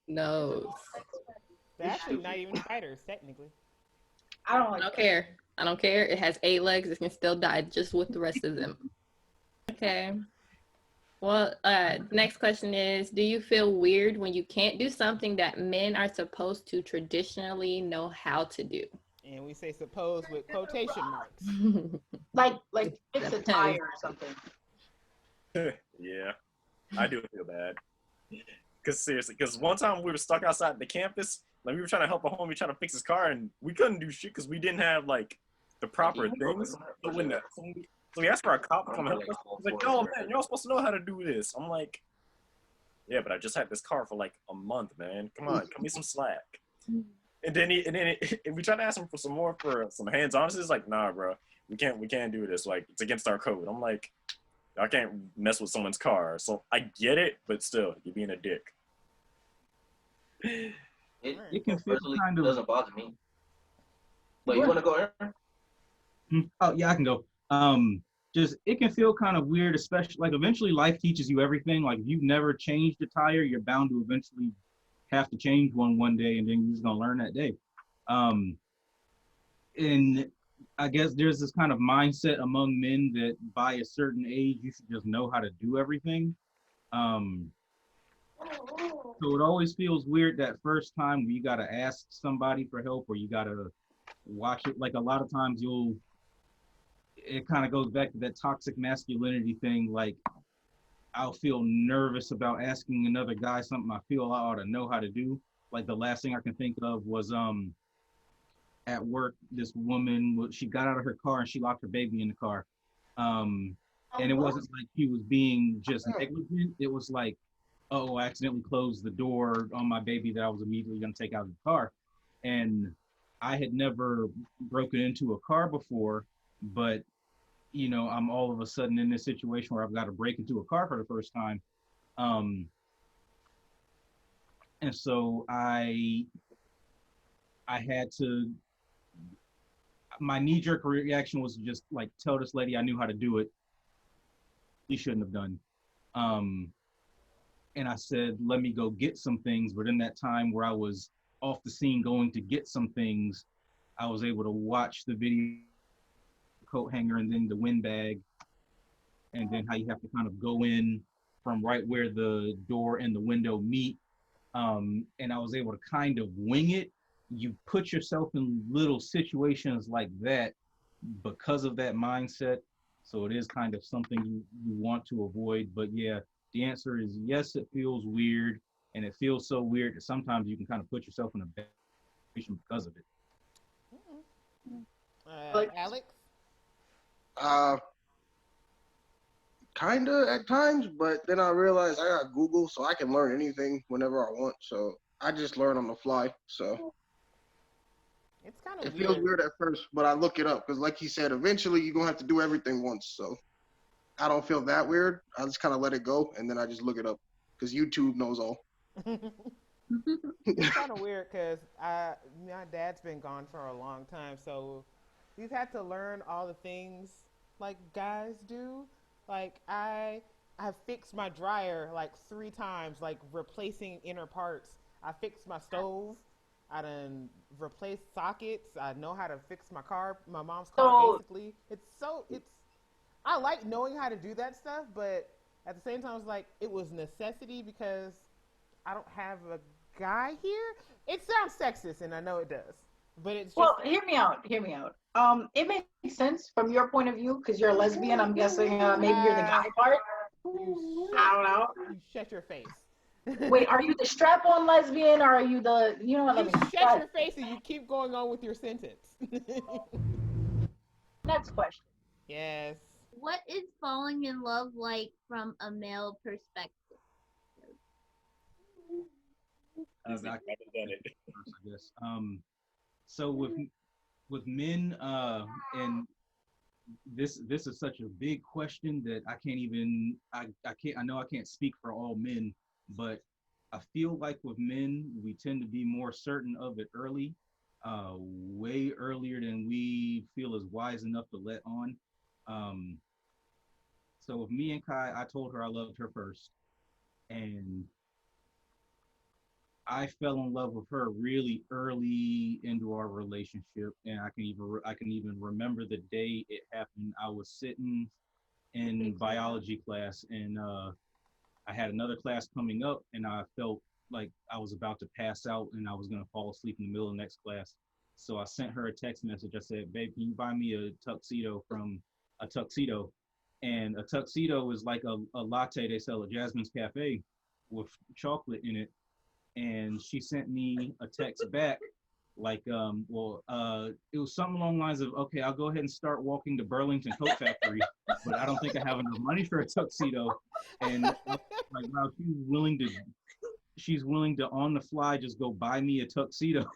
No. They're actually not even spiders, technically. I don't I like don't care. I don't care. It has 8 legs. It can still die just with the rest of them. Okay. Well, next question is, do you feel weird when you can't do something that men are supposed to traditionally know how to do? And we say suppose with quotation marks. like fix a tire or something. Yeah, I do feel bad. Cause seriously, cause one time we were stuck outside the campus, like we were trying to help a homie trying to fix his car, and we couldn't do shit because we didn't have like the proper things. So we asked for a cop to come help us. He's like, "Oh man, you're all supposed to know how to do this." I'm like, "Yeah, but I just had this car for like a month, man. Come on, cut me some slack." And then we tried to ask him for some more for some hands-on. He's like, "Nah, bro, we can't do this. Like, it's against our code." I'm like, I can't mess with someone's car. So I get it, but still, you're being a dick. It can feel kind of doesn't bother me. But you want to go, Aaron? Oh yeah, I can go. Just it can feel kind of weird, especially like eventually life teaches you everything. Like if you've never changed a tire, you're bound to eventually have to change one day, and then you're just gonna learn that day. And I guess there's this kind of mindset among men that by a certain age you should just know how to do everything. So it always feels weird that first time where you gotta ask somebody for help or you gotta watch it. Like a lot of times it kind of goes back to that toxic masculinity thing. Like I'll feel nervous about asking another guy something I feel I ought to know how to do. Like the last thing I can think of was at work, this woman, she got out of her car and she locked her baby in the car. And it wasn't like she was being just negligent. It was like, oh, I accidentally closed the door on my baby that I was immediately going to take out of the car. And I had never broken into a car before, but you know, I'm all of a sudden in this situation where I've got to break into a car for the first time. And so I had to, my knee-jerk reaction was just like, tell this lady I knew how to do it. She shouldn't have done. And I said, let me go get some things. But in that time where I was off the scene going to get some things, I was able to watch the video, coat hanger, and then the wind bag, and then how you have to kind of go in from right where the door and the window meet. And I was able to kind of wing it. You put yourself in little situations like that because of that mindset. So it is kind of something you want to avoid. But yeah, the answer is yes, it feels weird. And it feels so weird that sometimes you can kind of put yourself in a bad situation because of it. Alex? Kinda at times, but then I realized I got Google, so I can learn anything whenever I want. So I just learn on the fly. So it's kind of it feels weird at first, but I look it up because, like he said, eventually you're gonna have to do everything once. So I don't feel that weird. I just kind of let it go, and then I just look it up because YouTube knows all. It's kind of weird because my dad's been gone for a long time, so we've had to learn all the things like guys do. Like I have fixed my dryer like 3 times, like replacing inner parts. I fixed my stove. I done replaced sockets. I know how to fix my mom's car. So Basically, it's. I like knowing how to do that stuff, but at the same time, it's like it was necessity because I don't have a guy here. It sounds sexist, and I know it does, but it's just. well, hear me out. Hear me out. It makes sense from your point of view because you're a lesbian. I'm guessing maybe you're the guy part. I don't know. You shut your face. Wait, are you the strap-on lesbian or are you the? You know what? Let You me shut your face and you keep going on with your sentence. Next question. Yes. What is falling in love like from a male perspective? He's the I brother done it. guess. So with men, and this is such a big question that I can't even I know I can't speak for all men, but I feel like with men we tend to be more certain of it early, way earlier than we feel is wise enough to let on. Um, so with me and Kai, I told her I loved her first, and I fell in love with her really early into our relationship, and I can even remember the day it happened. I was sitting in biology class, and I had another class coming up, and I felt like I was about to pass out, and I was gonna fall asleep in the middle of the next class. So I sent her a text message. I said, "Babe, can you buy me a tuxedo from a tuxedo?" And a tuxedo is like a latte they sell at Jasmine's Cafe with chocolate in it. And she sent me a text back like it was something along the lines of, okay, I'll go ahead and start walking to Burlington Coat Factory, but I don't think I have enough money for a tuxedo. And like, wow, she's willing to on the fly just go buy me a tuxedo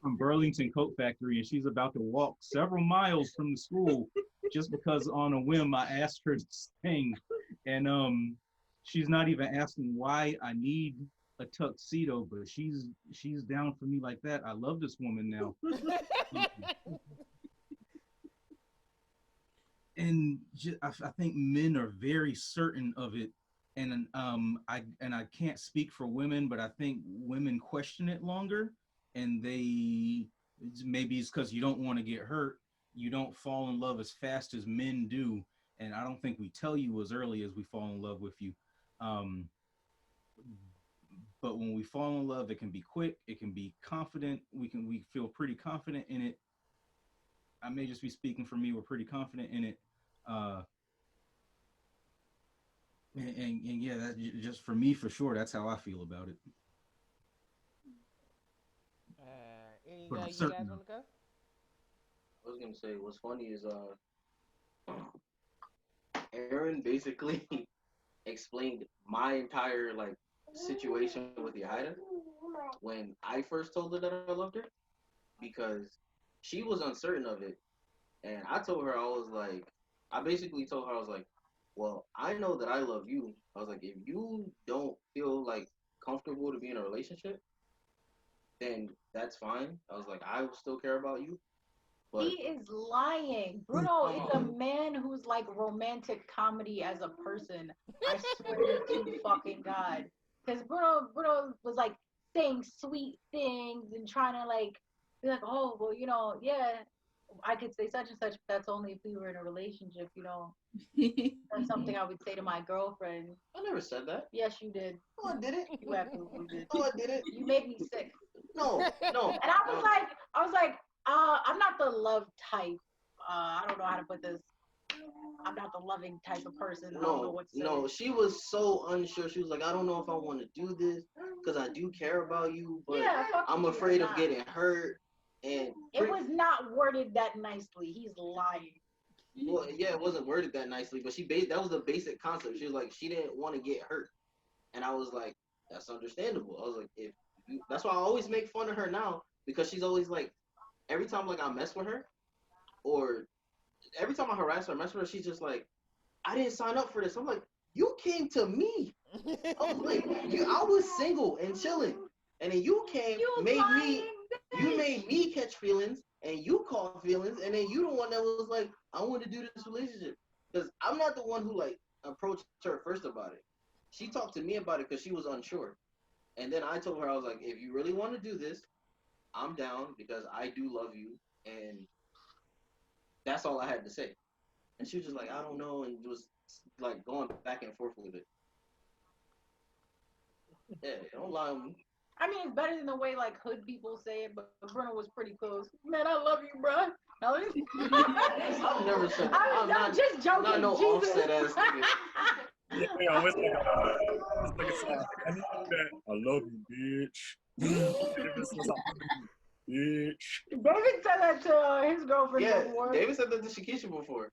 from Burlington Coat Factory, and she's about to walk several miles from the school just because on a whim I asked her to sing. And she's not even asking why I need a tuxedo, but she's down for me like that. I love this woman now. And I think men are very certain of it, and I can't speak for women, but I think women question it longer, and maybe it's because you don't want to get hurt. You don't fall in love as fast as men do, and I don't think we tell you as early as we fall in love with you. But when we fall in love, it can be quick. It can be confident. We feel pretty confident in it. I may just be speaking for me. We're pretty confident in it. And yeah, that just for me, for sure, that's how I feel about it. Any But I'm you guys certain want to go? I was gonna say what's funny is Aaron basically explained my entire like situation with Yahida when I first told her that I loved her, because she was uncertain of it, and I told her I basically told her I was like, well, I know that I love you. I was like, if you don't feel like comfortable to be in a relationship, then that's fine. I was like, I will still care about you. But He is lying. Bruno is a man who's like romantic comedy as a person. I swear to fucking God. Because Bruno was like saying sweet things and trying to like be like, oh, well, yeah, I could say such and such, but that's only if we were in a relationship, That's something I would say to my girlfriend. I never said that. Yes, you did. No, I didn't. You absolutely did. No, I didn't. You made me sick. No. And I was like, I'm not the love type. I don't know how to put this. I'm not the loving type of person. I don't know what to say. No, she was so unsure. She was like, I don't know if I want to do this because I do care about you, but I'm afraid of getting hurt. And it was not worded that nicely. He's lying. Well, yeah, it wasn't worded that nicely, but that was the basic concept. She was like, she didn't want to get hurt, and I was like, that's understandable. I was like, that's why I always make fun of her now, because she's always like, every time like I mess with her, or every time I harass her, mess with her, she's just like, I didn't sign up for this. I'm like, you came to me. I was like, I was single and chilling, and then you came, you made me catch feelings, and you caught feelings, and then you the one that was like, I want to do this relationship, because I'm not the one who like approached her first about it. She talked to me about it because she was unsure, and then I told her, I was like, if you really want to do this, I'm down because I do love you, and that's all I had to say. And she was just like, I don't know, and was like going back and forth with it. Yeah, don't lie on me. I mean, it's better than the way like hood people say it, but Bruno was pretty close. Man, I love you, bro. I've never said that. I'm just joking. Not no Jesus. offset ass nigga. Yeah, it's like a song. I love you, bitch. Bitch. David said that to his girlfriend Yeah, before. David said that to Shakisha before.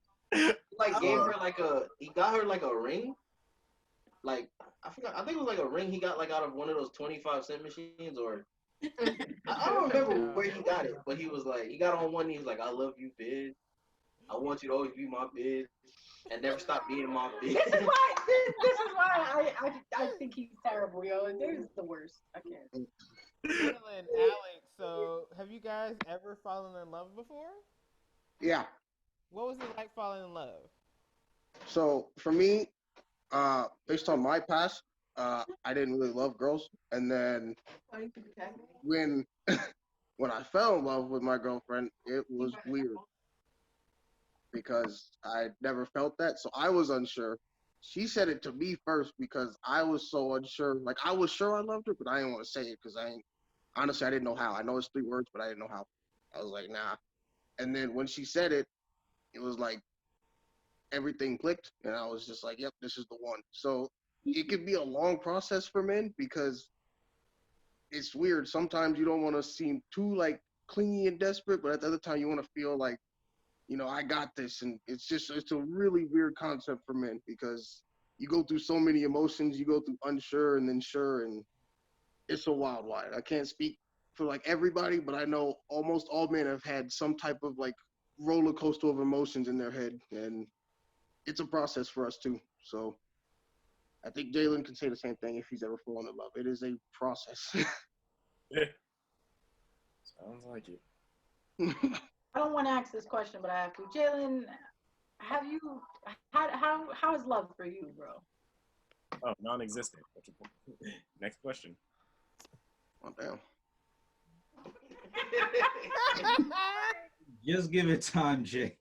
Like gave her like he got her like a ring. Like I forgot, I think it was like a ring he got like out of one of those 25-cent machines, or I don't remember where he got it, but he was like, he got on one, he was like, I love you, bitch. I want you to always be my bitch and never stop being my bitch. This is why I think he's terrible, yo. David's the worst. I can't. Alex, so have you guys ever fallen in love before? Yeah. What was it like falling in love? So for me, based on my past, I didn't really love girls, and then when when I fell in love with my girlfriend, it was weird because I never felt that, so I was unsure. She said it to me first because I was so unsure. Like I was sure I loved her, but I didn't want to say it because honestly I didn't know how. I know it's 3 words, but I didn't know how. I was like, nah. And then when she said it, it was like everything clicked, and I was just like, yep, this is the one. So it could be a long process for men because it's weird. Sometimes you don't want to seem too like clingy and desperate, but at the other time you want to feel like, you know, I got this. And it's a really weird concept for men because you go through so many emotions. You go through unsure and then sure, and it's a wild ride. I can't speak for like everybody, but I know almost all men have had some type of like roller coaster of emotions in their head, and it's a process for us too. So I think Jalen can say the same thing if he's ever fallen in love. It is a process. Yeah. Sounds like it. I don't want to ask this question, but I have to. Jalen, have you how is love for you, bro? Oh, non-existent. Next question. Oh, damn. Just give it time, Jay.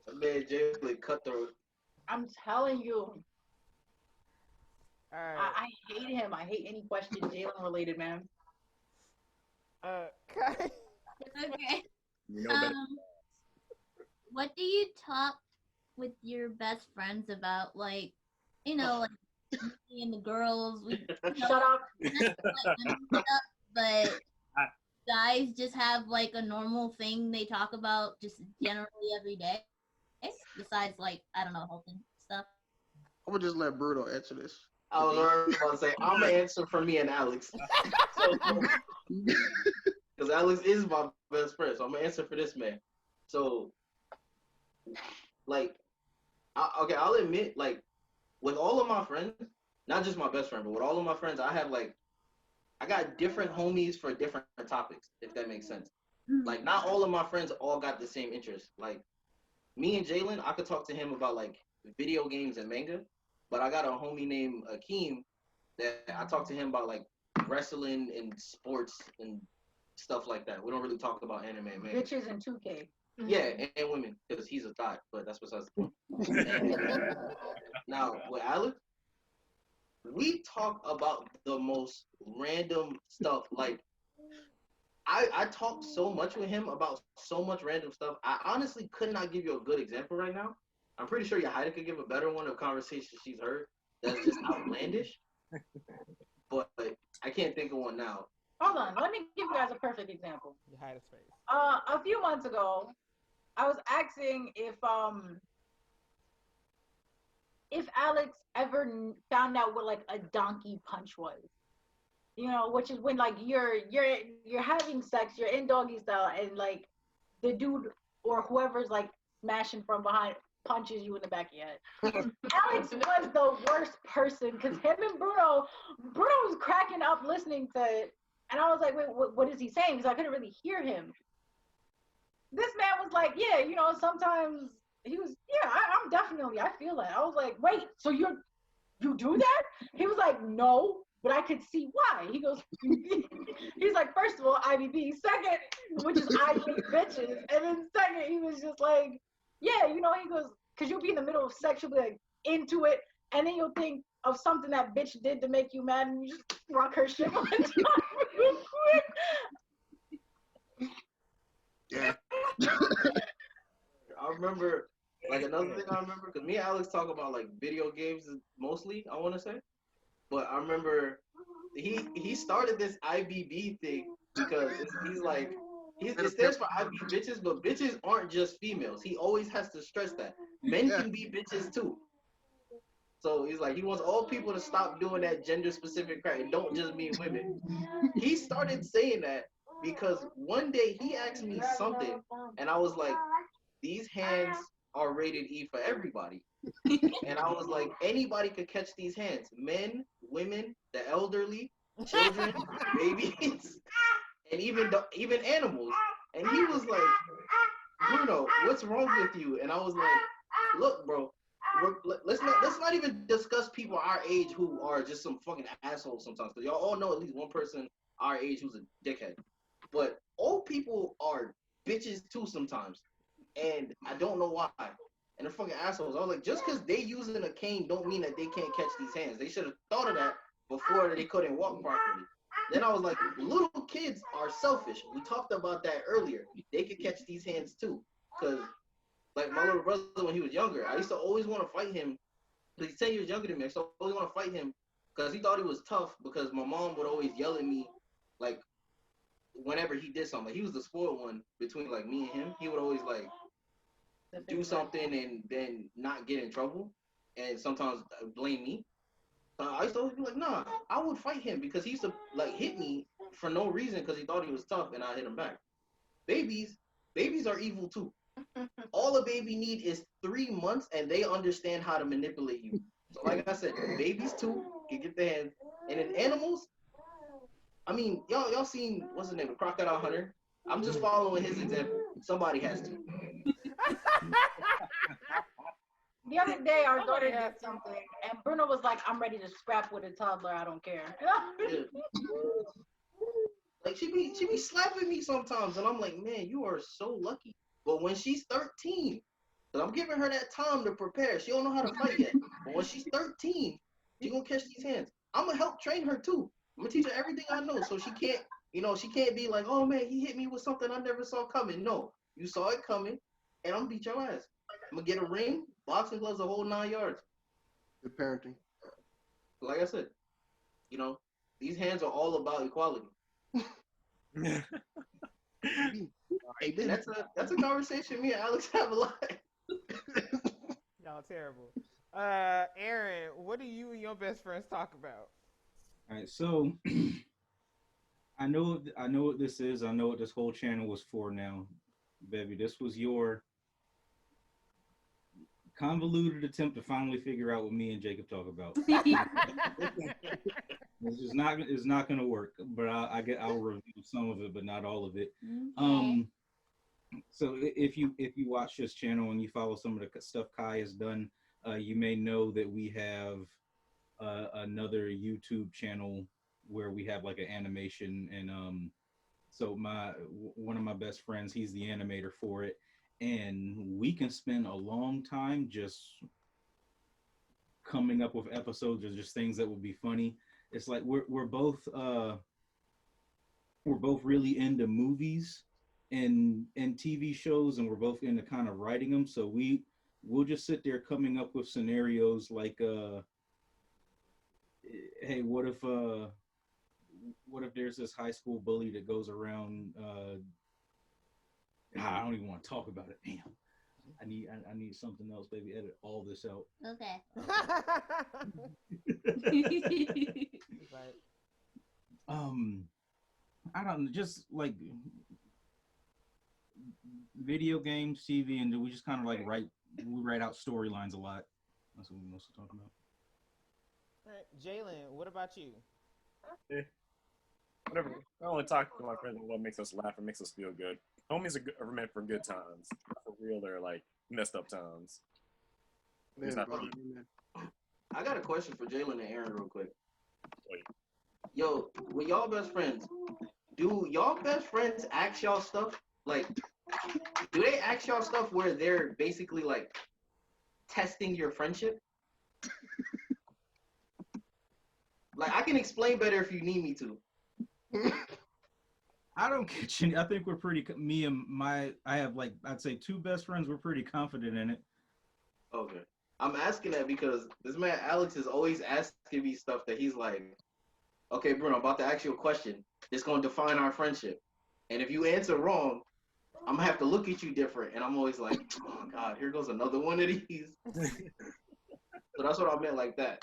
That man Jalen cutthroat. I'm telling you. All right. I hate him. I hate any question Jalen related, man. Okay. Okay. You know better. What do you talk with your best friends about? Like, you know, like me and the girls. We Shut up. But guys just have like a normal thing they talk about just generally every day. Besides, like, I don't know, health and stuff. I would just let Bruno answer this. I was about to say, I'm gonna answer for me and Alex. Because Alex is my best friend, so I'm gonna answer for this man. So, like, I'll admit, like, with all of my friends, not just my best friend, but with all of my friends, I got different homies for different topics, if that makes sense. Like, not all of my friends all got the same interests. Like, me and Jalen, I could talk to him about, like, video games and manga, but I got a homie named Akeem that I talk to him about, like, wrestling and sports and stuff like that. We don't really talk about anime and manga. Bitches and 2K. Yeah, and women, because he's a thought, but that's besides the point. Now, with Alex, we talk about the most random stuff. Like, I talked so much with him about so much random stuff. I honestly could not give you a good example right now. I'm pretty sure Yahida could give a better one of conversations she's heard that's just outlandish. But I can't think of one now. Hold on, let me give you guys a perfect example. Yahida's face. A few months ago, I was asking if Alex ever found out what like a donkey punch was. You know, which is when like you're having sex, you're in doggy style, and like the dude or whoever's like smashing from behind punches you in the back of your head. Alex was the worst person because him and Bruno was cracking up listening to it. And I was like, wait, what is he saying? Because I couldn't really hear him. This man was like, yeah, you know, sometimes he was, yeah, I'm definitely, I feel that. I was like, wait, so you do that? He was like, no, but I could see why. He goes, he's like, first of all, IBB. Second, which is I hate bitches. And then second, he was just like, yeah, you know, he goes, because you'll be in the middle of sex, you'll be like into it, and then you'll think of something that bitch did to make you mad, and you just rock her shit one time real quick. Yeah. I remember, like, another thing I remember, because me and Alex talk about, like, video games mostly, I want to say. But I remember he started this IBB thing because he's like, it stands for IB bitches, but bitches aren't just females. He always has to stress that. Men can be bitches, too. So he's like, he wants all people to stop doing that gender-specific crap. It don't just mean women. He started saying that because one day he asked me something, and I was like, these hands are rated E for everybody. And I was like, anybody could catch these hands. Men, women, the elderly, children, babies, and even animals. And he was like, Bruno, what's wrong with you? And I was like, look, bro, let's not even discuss people our age who are just some fucking assholes sometimes. Because y'all all know at least one person our age who's a dickhead. But old people are bitches too sometimes. And I don't know why. And they're fucking assholes. I was like, just because they using a cane don't mean that they can't catch these hands. They should have thought of that before they couldn't walk properly. Then I was like, little kids are selfish. We talked about that earlier. They could catch these hands too. Because, like, my little brother, when he was younger, I used to always want to fight him. He's 10 years younger than me. So I always want to fight him because he thought he was tough because my mom would always yell at me, like, whenever he did something. Like, he was the spoiled one between, like, me and him. He would always, like, do something and then not get in trouble and sometimes blame me. I used to always be like, nah, I would fight him because he used to, like, hit me for no reason because he thought he was tough and I hit him back. Babies are evil too. All a baby need is 3 months and they understand how to manipulate you. So like I said, babies too can get their hands. And in animals, I mean, y'all seen, what's his name, the Crocodile Hunter? I'm just following his example. Somebody has to. The other day, our daughter did something, and Bruno was like, I'm ready to scrap with a toddler. I don't care. Yeah. Like, she be slapping me sometimes, and I'm like, man, you are so lucky. But when she's 13, because I'm giving her that time to prepare. She don't know how to fight yet. But when she's 13, she gonna catch these hands. I'm gonna help train her, too. I'm gonna teach her everything I know, so she can't be like, oh, man, he hit me with something I never saw coming. No, you saw it coming, and I'm gonna beat your ass. I'm gonna get a ring, boxing gloves, the whole 9 yards. Good parenting. Like I said, these hands are all about equality. That's a conversation me and Alex have a lot. Y'all terrible. Aaron, what do you and your best friends talk about? All right, so I know what this is. I know what this whole channel was for now, baby. This was your convoluted attempt to finally figure out what me and Jacob talk about. It's not going to work, but I'll review some of it, but not all of it. So if you watch this channel and you follow some of the stuff Kai has done, you may know that we have another YouTube channel where we have like an animation, and so one of my best friends, he's the animator for it, and we can spend a long time just coming up with episodes or just things that would be funny. It's like we're both really into movies and TV shows, and we're both into kind of writing them. So we'll just sit there coming up with scenarios like, hey, what if there's this high school bully that goes around? I don't even want to talk about it. Damn, I need something else, baby. Edit all this out. Okay. I don't know, just like video games, TV, and we just kind of like we write out storylines a lot. That's what we mostly talk about. All right, Jalen, what about you? Eh, whatever. I only talk to my friends about what makes us laugh and makes us feel good. Homies are meant for good times. For real, they're like messed up times. It's not funny. I got a question for Jalen and Aaron real quick. Wait. Yo, with y'all best friends, do y'all best friends ask y'all stuff? Like, do they ask y'all stuff where they're basically like testing your friendship? Like, I can explain better if you need me to. I don't get you. I think we're pretty. Me and I have like I'd say 2 best friends. We're pretty confident in it. Okay. I'm asking that because this man Alex is always asking me stuff that he's like, okay, Bruno, I'm about to ask you a question. It's going to define our friendship. And if you answer wrong, I'm going to have to look at you different. And I'm always like, oh, God, here goes another one of these. So that's what I meant like that.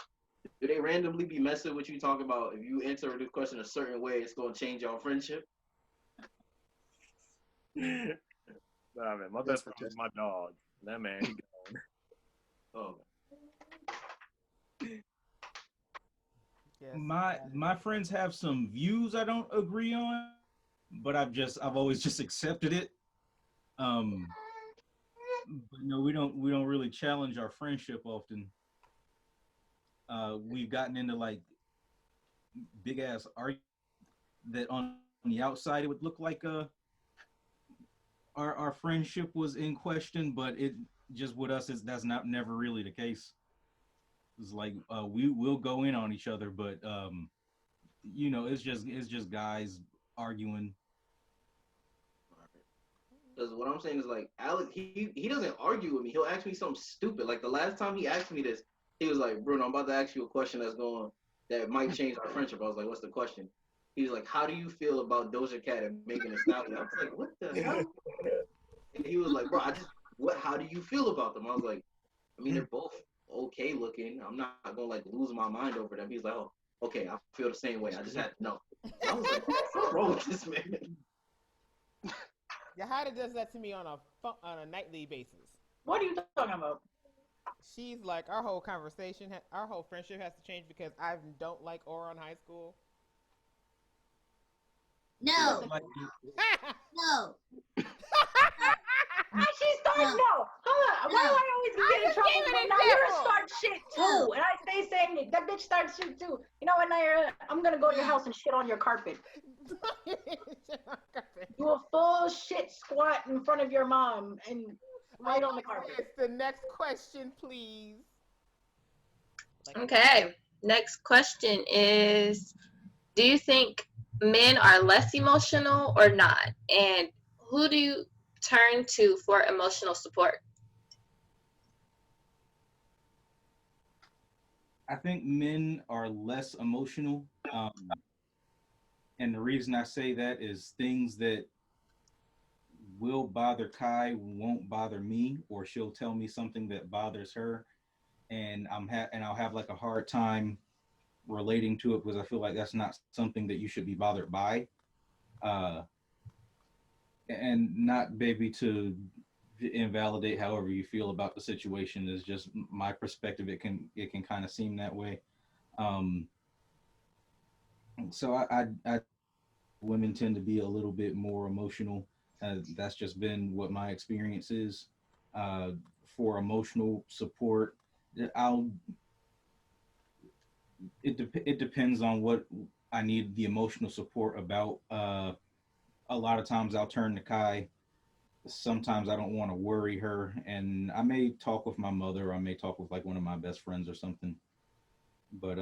Do they randomly be messing with you talking about if you answer the question a certain way, it's going to change our friendship? Nah, man, my best friend is my dog. That man, he gone. Oh. Yes. My friends have some views I don't agree on, but I've always just accepted it. But no, we don't really challenge our friendship often. We've gotten into like big ass arguments that on the outside it would look like our friendship was in question, but it just with us that's never really the case. It's like we will go in on each other, but you know, it's just guys arguing. Because what I'm saying is like Alex, he doesn't argue with me. He'll ask me something stupid. Like the last time he asked me this, he was like, Bruno, I'm about to ask you a question that might change our friendship. I was like, what's the question? He was like, how do you feel about Doja Cat and Megan Thee Stallion? I was like, what the hell? And he was like, bro, how do you feel about them? I was like, I mean, they're both okay looking. I'm not gonna like lose my mind over them. He's like, oh, okay, I feel the same way. I just had to know. I was like, what's wrong with this man? Yahida does that to me on a nightly basis. What are you talking about? She's like, our whole conversation, our whole friendship has to change because I don't like Aura in high school. No. No. Why she starts no? Hold on. Why do I always get in trouble? But now you're gonna start shit too. And I stay saying it. That bitch starts shit too. You know what, Naira? I'm gonna go to your house and shit on your carpet. Do a full shit squat in front of your mom and right on the carpet. It's the next question, please. Okay. Next question is, do you think men are less emotional or not? And who do you turn to for emotional support? I think men are less emotional. And the reason I say that is things that will bother Kai won't bother me, or she'll tell me something that bothers her, and I'll have like a hard time relating to it because I feel like that's not something that you should be bothered by. And not maybe to invalidate however you feel about the situation is just my perspective. It can kind of seem that way. So I women tend to be a little bit more emotional. That's just been what my experience is. For emotional support, it depends on what I need the emotional support about. A lot of times I'll turn to Kai. Sometimes I don't want to worry her, and I may talk with my mother, or I may talk with like one of my best friends or something. But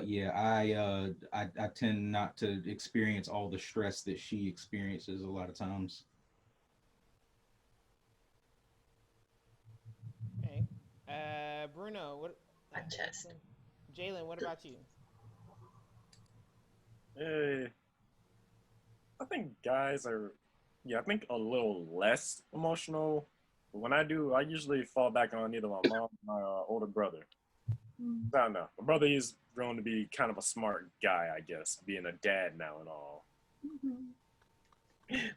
yeah, I tend not to experience all the stress that she experiences a lot of times. Okay. Bruno, what? My chest. Jalen, what about you? I think guys are, I think a little less emotional. But when I do, I usually fall back on either my mom or my older brother. I don't know. My brother is grown to be kind of a smart guy, I guess, being a dad now and all.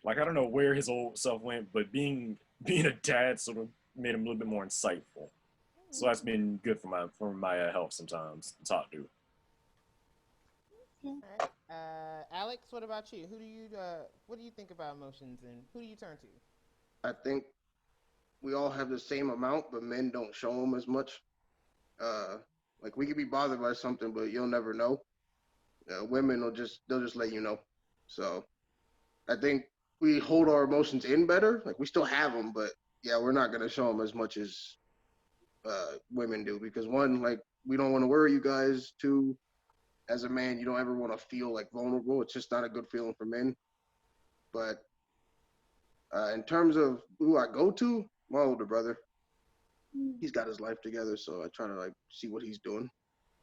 Like I don't know where his old self went, but being a dad sort of made him a little bit more insightful. So that's been good for my health sometimes to talk to. Alex, what about you? What do you think about emotions, and who do you turn to? I think we all have the same amount, but men don't show them as much. Like we could be bothered by something, but you'll never know. Women they'll just let you know. So I think we hold our emotions in better. Like we still have them, but yeah, we're not gonna show them as much as women do because one, like we don't want to worry you guys. Two, as a man, you don't ever want to feel like vulnerable. It's just not a good feeling for men. But in terms of who I go to, my older brother, he's got his life together, so I try to like see what he's doing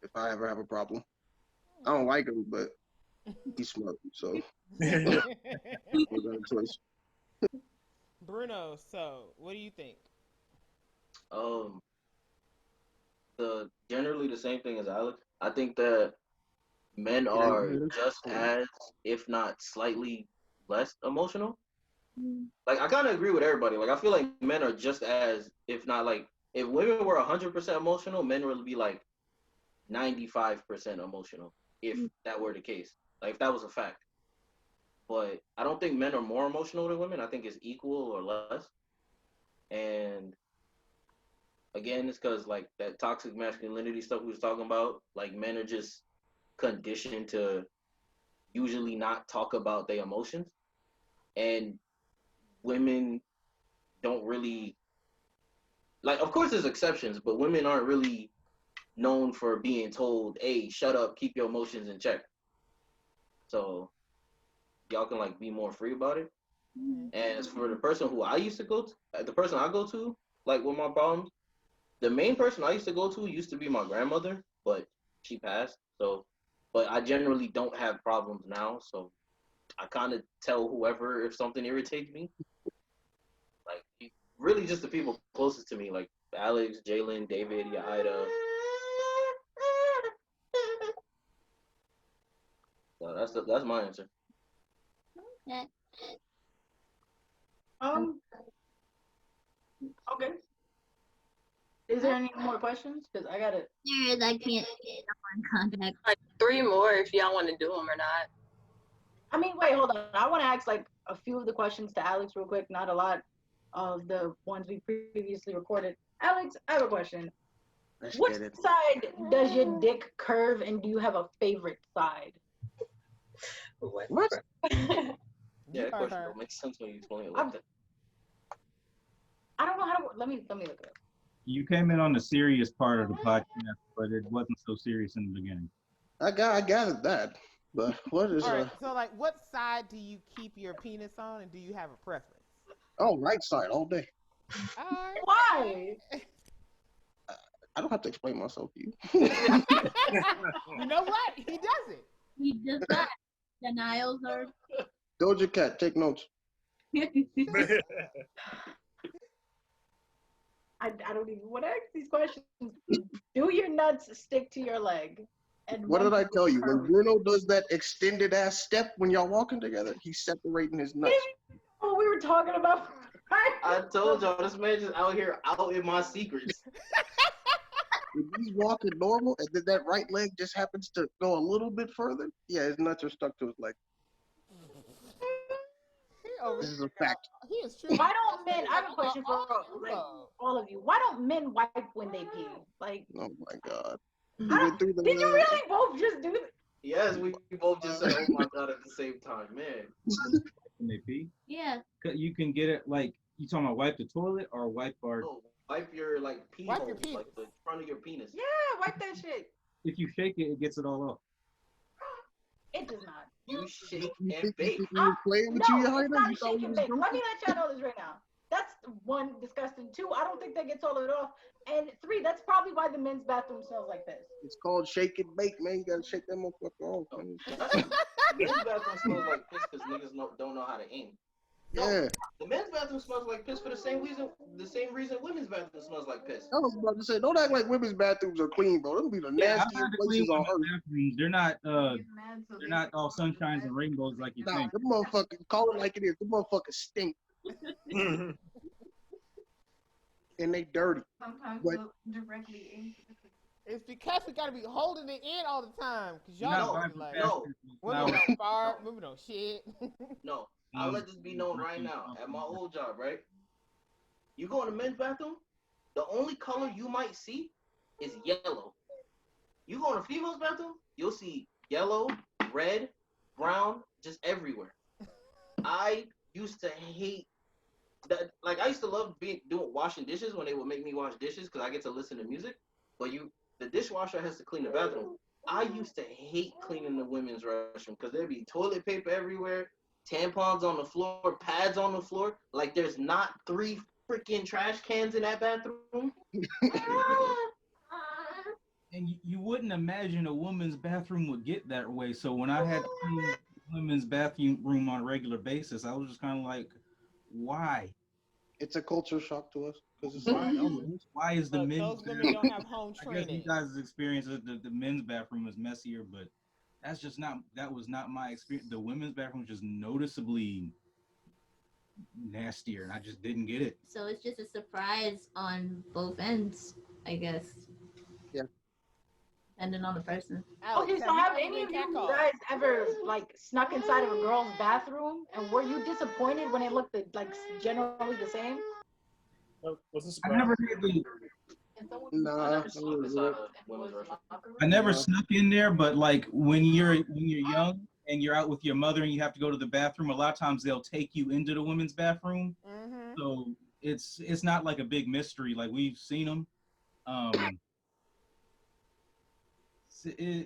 if I ever have a problem. I don't like him, but he's smart, so no other choice. Bruno, so what do you think? Generally the same thing as Alex. I think that men are just as, if not slightly less emotional. Like I kind of agree with everybody. Like I feel like men are just as, if not like, if women were 100% emotional, men would be like 95% emotional. If that were the case, like if that was a fact. But I don't think men are more emotional than women. I think it's equal or less. And again, it's because like that toxic masculinity stuff we was talking about. Like men are just conditioned to usually not talk about their emotions, and women don't really like. Of course, there's exceptions, but women aren't really known for being told, "Hey, shut up, keep your emotions in check." So y'all can like be more free about it. And as for the person who I used to go to, the person I go to, like with my problems, the main person I used to go to used to be my grandmother, but she passed. So, but I generally don't have problems now. So I kind of tell whoever if something irritates me. Like really, just the people closest to me, like Alex, Jalen, David, Yaida. So that's my answer. Okay. Okay. Is there any more questions? Because I gotta. There is. I can't get on contact. Like 3 more if y'all want to do them or not. I mean, wait, hold on. I want to ask like a few of the questions to Alex real quick. Not a lot of the ones we previously recorded. Alex, I have a question. Which side does your dick curve, and do you have a favorite side? What? Yeah, that question don't make sense when you explain it like that. I don't know how to. Let me look it up. You came in on the serious part of the podcast, but it wasn't so serious in the beginning. I gathered that, but what is? All right, so like, what side do you keep your penis on, and do you have a preference? Oh, right side all day. Why? I don't have to explain myself to you. You know what? He does it. He does that. Denials are. Doja Cat, take notes. I don't even want to ask these questions. Do your nuts stick to your leg? And What did I tell you? When Bruno does that extended ass step when y'all walking together, he's separating his nuts. What we were talking about? I told y'all this man just out here out in my secrets. If he's walking normal and then that right leg just happens to go a little bit further, yeah, his nuts are stuck to his leg. This is a fact. He is true. Why don't men? I have a question for like, all of you. Why don't men wipe when they pee? Like, oh my god. Did you really both just do that? Yes, we both just said, "Oh my god!" at the same time, man. When they pee? Yeah. You can get it like you talking about wipe the toilet or wipe our. No, wipe your like pee Wipe hole, your penis. like the front of your penis. Yeah, wipe that shit. If you shake it, it gets it all off. It does not. You shake You and think bake. he was playing with you, No, Yahaira? it's not You thought shake he and was bake. joking? Let me let y'all know this right now. That's one, disgusting. Two, I don't think that gets all of it off. And three, that's probably why the men's bathroom smells like this. It's called shake and bake, man. You gotta shake that motherfucker off. Man. Men's bathroom smells like piss because niggas don't know how to aim. Yeah. The men's bathroom smells like piss for the same reason women's bathroom smells like piss. I was about to say, don't act like women's bathrooms are clean, bro. Them be the Yeah, I've nastiest had to clean places on women's earth. bathrooms. They're not all sunshines and rainbows like you Nah, think. them motherfuckers, call it like it is. Them motherfuckers stink and they dirty. Sometimes But- look directly into the It's because we gotta be holding it in all the time. Cause You're y'all not don't be bypassing like, No. women don't fart, women don't shit. No, I'll let this be known right now. At my old job, right? You go in the men's bathroom, the only color you might see is yellow. You go in a female's bathroom, you'll see yellow, red, brown, just everywhere. I used to hate that. Like, I used to love doing washing dishes when they would make me wash dishes because I get to listen to music. But the dishwasher has to clean the bathroom. I used to hate cleaning the women's restroom because there'd be toilet paper everywhere, tampons on the floor, pads on the floor. Like, there's not 3 freaking trash cans in that bathroom. And you wouldn't imagine a woman's bathroom would get that way. So when I had to clean the women's bathroom room on a regular basis, I was just kind of like, why? It's a culture shock to us because it's Why, like, why is the Look, men's those women don't have home I guess you training. guys' experience is the men's bathroom is messier, but that was not my experience. The women's bathroom was just noticeably nastier, and I just didn't get it. So it's just a surprise on both ends, I guess. Yeah. Depending on the person. Alex, Okay, so have you any of been you catcalled? guys ever like snuck inside of a girl's bathroom, and were you disappointed when it looked like generally the same? What's this I about? never had the, nah. I never snuck in there, but like when you're young and you're out with your mother and you have to go to the bathroom, a lot of times they'll take you into the women's bathroom. Mm-hmm. So it's not like a big mystery. Like we've seen them.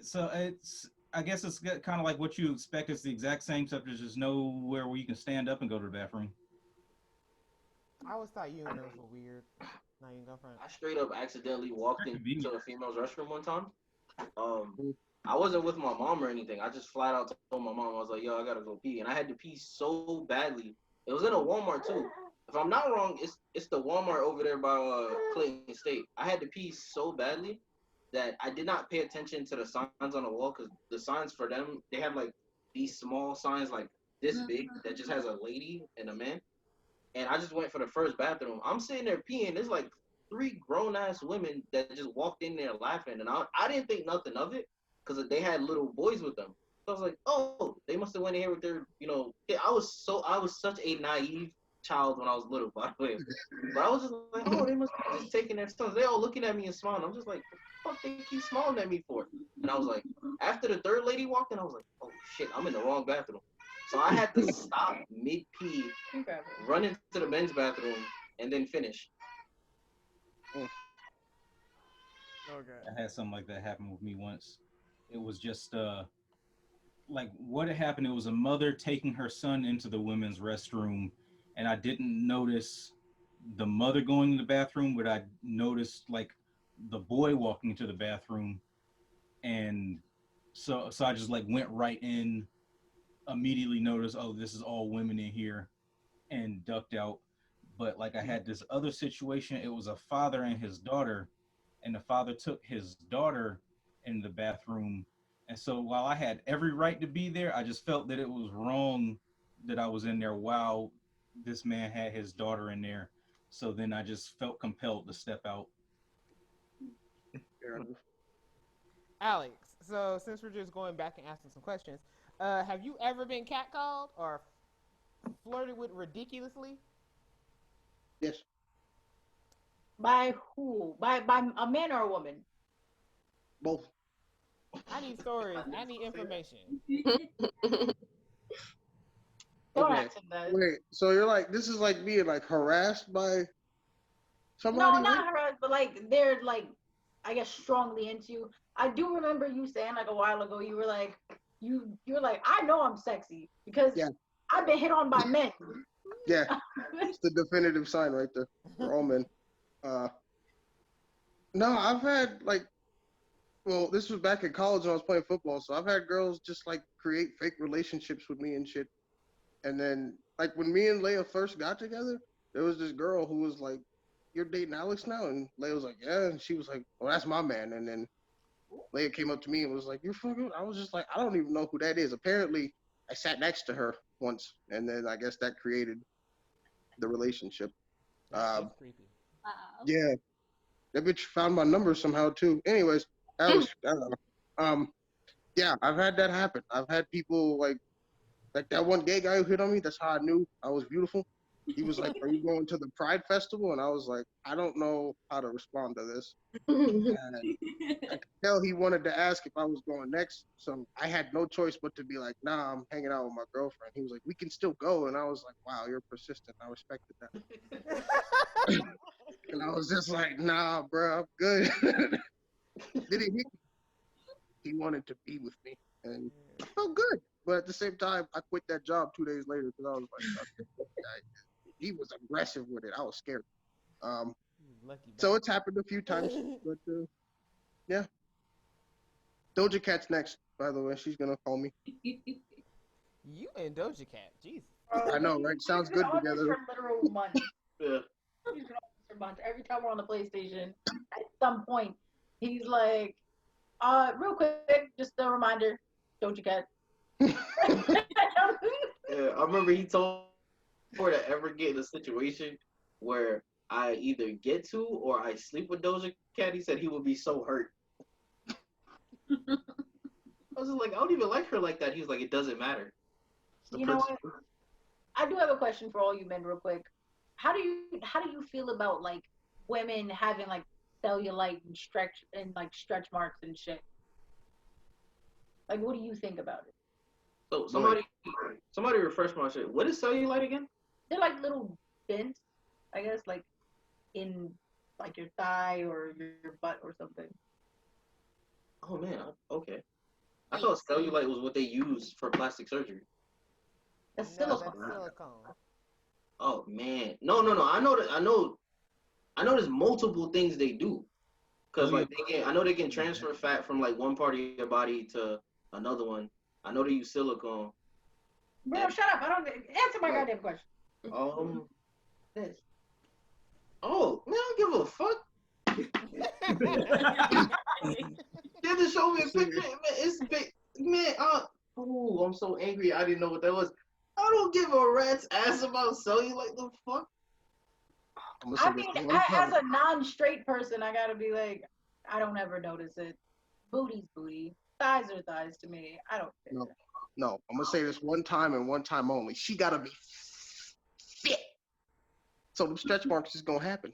So it's I guess it's kind of like what you expect. It's the exact same, except there's just nowhere where you can stand up and go to the bathroom. I always thought you and those were weird. Now you go front. I straight up accidentally walked into a female's restroom one time. I wasn't with my mom or anything. I just flat out told my mom, I was like, yo, I gotta go pee. And I had to pee so badly. It was in a Walmart too. If I'm not wrong, it's the Walmart over there by Clayton State. I had to pee so badly that I did not pay attention to the signs on the wall because the signs for them, they have like these small signs like this big that just has a lady and a man. And I just went for the first bathroom. I'm sitting there peeing. There's like 3 grown-ass women that just walked in there laughing. And I didn't think nothing of it because they had little boys with them. So I was like, oh, they must have went in here with their, I was such a naive child when I was little, by the way. But I was just like, oh, they must be just taking their sons. They all looking at me and smiling. I'm just like, what the fuck they keep smiling at me for? And I was like, after the 3rd lady walked in, I was like, oh, shit, I'm in the wrong bathroom. So I had to stop mid-pee, run into the men's bathroom, and then finish. Okay. I had something like that happen with me once. It was just like what had happened. It was a mother taking her son into the women's restroom, and I didn't notice the mother going in the bathroom, but I noticed like the boy walking into the bathroom, and so I just like went right in. Immediately noticed, oh, this is all women in here, and ducked out. But like I had this other situation. It was a father and his daughter, and the father took his daughter in the bathroom. And so while I had every right to be there, I just felt that it was wrong that I was in there while this man had his daughter in there. So then I just felt compelled to step out. Alex, so since we're just going back and asking some questions, have you ever been catcalled or flirted with ridiculously? Yes. By who? By a man or a woman? Both. I need stories. I need information. Don't Okay. ask him that. Wait, so you're like, this is like being like harassed by somebody? No, not harassed, but like they're like, I guess strongly into you. I do remember you saying like a while ago, you were like, you're like, I know I'm sexy because I've been hit on by men. Yeah, it's the definitive sign right there for all men. No, I've had like, well, this was back in college when I was playing football, so I've had girls just like create fake relationships with me and shit, and then like when me and Leia first got together, there was this girl who was like, "You're dating Alex now?" And Leia was like, "Yeah." And she was like, "Well, that's my man." And then Leia came up to me and was like, "You're fucking." I was just like, "I don't even know who that is." Apparently, I sat next to her once, and then I guess that created the relationship. That's creepy. Wow. Yeah, that bitch found my number somehow too. Anyways, Alex, I don't know. Yeah, I've had that happen. I've had people like that one gay guy who hit on me. That's how I knew I was beautiful. He was like, "Are you going to the Pride Festival?" And I was like, "I don't know how to respond to this." And I could tell he wanted to ask if I was going next. So I had no choice but to be like, "Nah, I'm hanging out with my girlfriend." He was like, "We can still go." And I was like, "Wow, you're persistent." I respected that. And I was just like, "Nah, bro, I'm good." Did he? He wanted to be with me, and I felt good. But at the same time, I quit that job 2 days later because I was like, he was aggressive with it. I was scared. Lucky So bastard. it's happened a few times, but yeah. Doja Cat's next, by the way. She's gonna call me. You and Doja Cat, Jesus. I know, right? Sounds He's been good on this together. for literal months. Yeah. He's been on this for months. Every time we're on the PlayStation, at some point, he's like, real quick, just a reminder, Doja Cat. Yeah, I remember he told her to ever get in a situation where I either get to or I sleep with Doja Cat. He said he would be so hurt. I was just like, I don't even like her like that. He was like, it doesn't matter. You know what? I do have a question for all you men, real quick. How do you feel about like women having like cellulite and stretch marks and shit? Like, what do you think about it? So somebody refresh my shit. What is cellulite again? They're like little dents, I guess, like in like your thigh or your butt or something. Oh man, okay. I thought cellulite was what they use for plastic surgery. That's No, silicone. that's silicone. Oh man, no. I know there's multiple things they do. Cause like I know they can transfer fat from like one part of your body to another one. I know they use silicone. Bro, shut up! I don't answer my goddamn question. This. Oh man, I don't give a fuck. They just showed me a picture. Man, it's big. Man, oh, I'm so angry. I didn't know what that was. I don't give a rat's ass about cellulite. The fuck? I mean, as a non-straight person, I gotta be like, I don't ever notice it. Booty's booty. Thighs are thighs to me. I don't care. No, I'm gonna say this one time and one time only. She gotta be fit. So the stretch marks is gonna happen.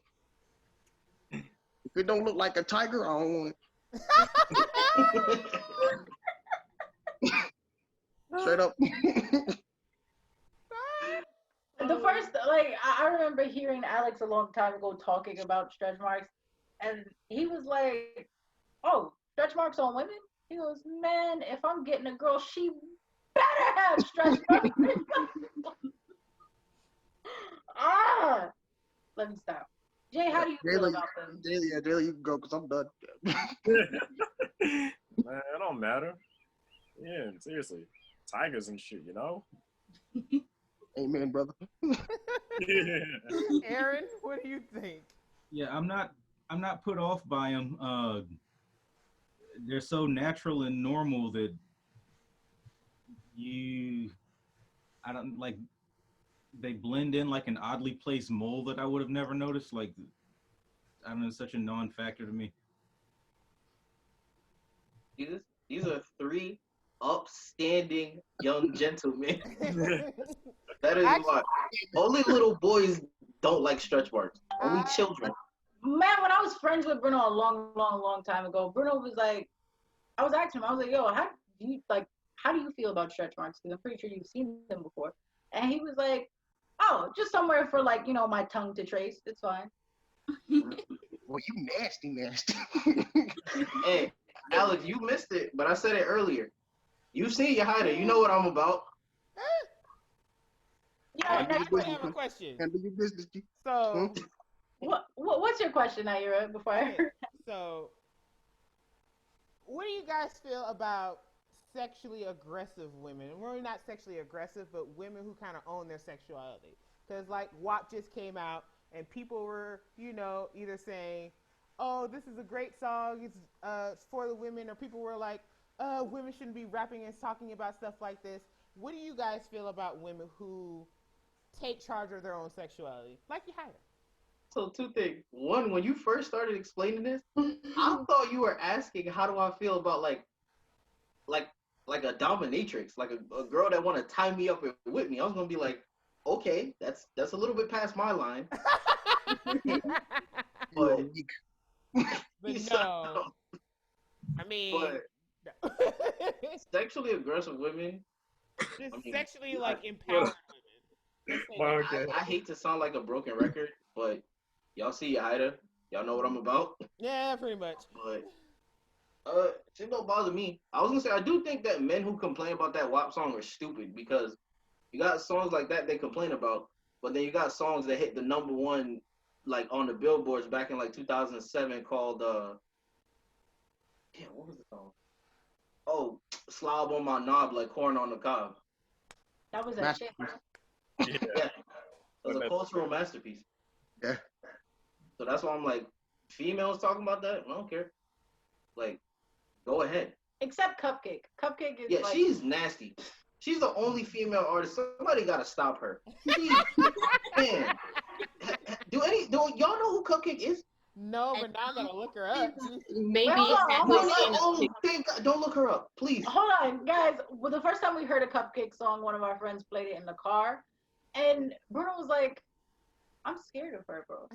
If it don't look like a tiger, I don't want it. Straight up. The first, like, I remember hearing Alex a long time ago talking about stretch marks, and he was like, "Oh, stretch marks on women?" He goes, "Man, if I'm getting a girl, she better have stretch marks." Let me stop. Jay, how do you feel about them? Daily, you can go because I'm done. Man, it don't matter. Yeah, seriously. Tigers and shit, you know? Amen, brother. Yeah. Aaron, what do you think? Yeah, I'm not put off by them. They're so natural and normal that I don't like. They blend in like an oddly placed mole that I would have never noticed. Like, I don't know, it's such a non-factor to me. These are three upstanding young gentlemen. That is why. Only little boys don't like stretch marks. Only children. Man, when I was friends with Bruno a long time ago, Bruno was like, I was asking him, I was like, yo, how do you feel about stretch marks? Because I'm pretty sure you've seen them before. And he was like, oh, just somewhere for like, my tongue to trace. It's fine. Well, you nasty. Hey, Alex, you missed it, but I said it earlier. You've seen Yahida. You know what I'm about. Yeah, I have a question. Handle your business, G. So, what's your question, Naira? Before I so, what do you guys feel about sexually aggressive women. We're not sexually aggressive, but women who kind of own their sexuality. Because like WAP just came out, and people were, either saying, "Oh, this is a great song. It's for the women," or people were like, "Women shouldn't be rapping and talking about stuff like this." What do you guys feel about women who take charge of their own sexuality, like you hired? So two things. One, when you first started explaining this, I thought you were asking how do I feel about like a dominatrix, like a girl that want to tie me up and whip me. I was gonna be like, okay, that's a little bit past my line. But no, I mean, but sexually aggressive women, just I mean, sexually like empowered women. I hate to sound like a broken record, but y'all see Ida, y'all know what I'm about. Yeah, pretty much. But shit don't bother me. I was gonna say I do think that men who complain about that WAP song are stupid because you got songs like that they complain about, but then you got songs that hit the number one like on the billboards back in like 2007 called damn, what was the song? Oh, slob on my knob like corn on the cob. That was that shit. Yeah. It was a cultural masterpiece. Yeah. So that's why I'm like, females talking about that? I don't care. Like, go ahead. Except Cupcake. Cupcake is like... she's nasty. She's the only female artist. Somebody gotta stop her. Man. Do y'all know who Cupcake is? No, but now I'm gonna look her up. Maybe don't look her up, please. Hold on, guys. Well, the first time we heard a Cupcake song, one of our friends played it in the car, and Bruno was like, "I'm scared of her, bro."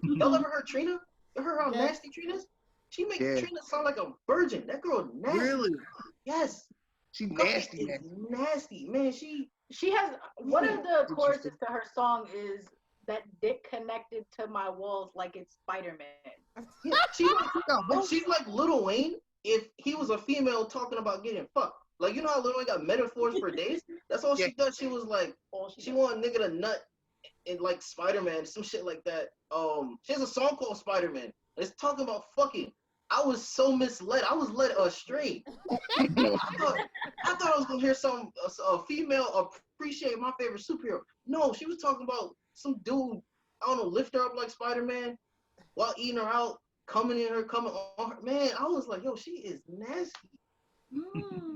Y'all ever heard Trina? You heard how nasty Trina is? She makes Trina sound like a virgin. That girl nasty. Really? Yes. She nasty. Nasty, man. She has one of the choruses to her song is that dick connected to my walls like it's Spider-Man. Yeah, she's like Lil Wayne if he was a female talking about getting fucked. Like, you know how Lil Wayne got metaphors for days? That's all she does. She was like, she want a nigga to nut in like Spider-Man, some shit like that. She has a song called Spider-Man. It's talking about fucking. I was so misled. I was led astray. I thought I was gonna hear a female appreciate my favorite superhero. No, she was talking about some dude, I don't know, lift her up like Spider-Man while eating her out, coming on her. Man, I was like, yo, she is nasty.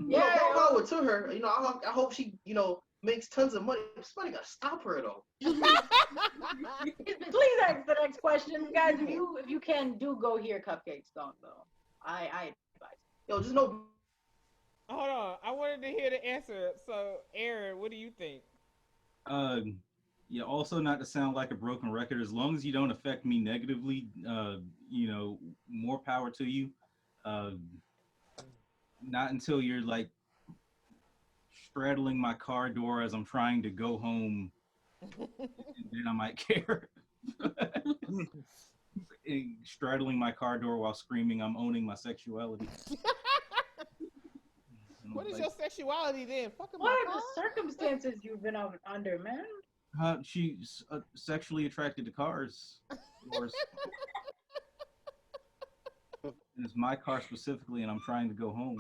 Yeah, more power to her. I hope she, makes tons of money. Somebody gotta stop her though. Please ask the next question, guys. If you can go hear Cupcake song though. I advise. Yo, just know. Hold on, I wanted to hear the answer. So, Aaron, what do you think? Yeah. Also, not to sound like a broken record. As long as you don't affect me negatively, more power to you. Not until you're like straddling my car door as I'm trying to go home, then I might care. Straddling my car door while screaming, I'm owning my sexuality. What is your sexuality then? What are the circumstances you've been under, man? She's sexually attracted to cars. It's my car specifically, and I'm trying to go home.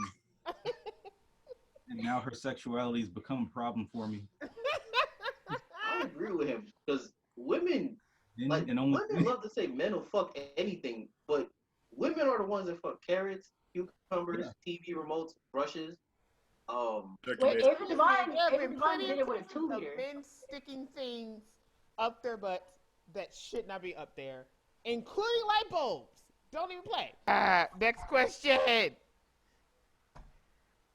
And now her sexuality has become a problem for me. I agree with him because women love to say men will fuck anything, but women are the ones that fuck carrots, cucumbers, TV remotes, brushes. Wait, Avery Divine did it with a 2-liter. Been sticking things up their butts that should not be up there, including light bulbs. Don't even play. Next question.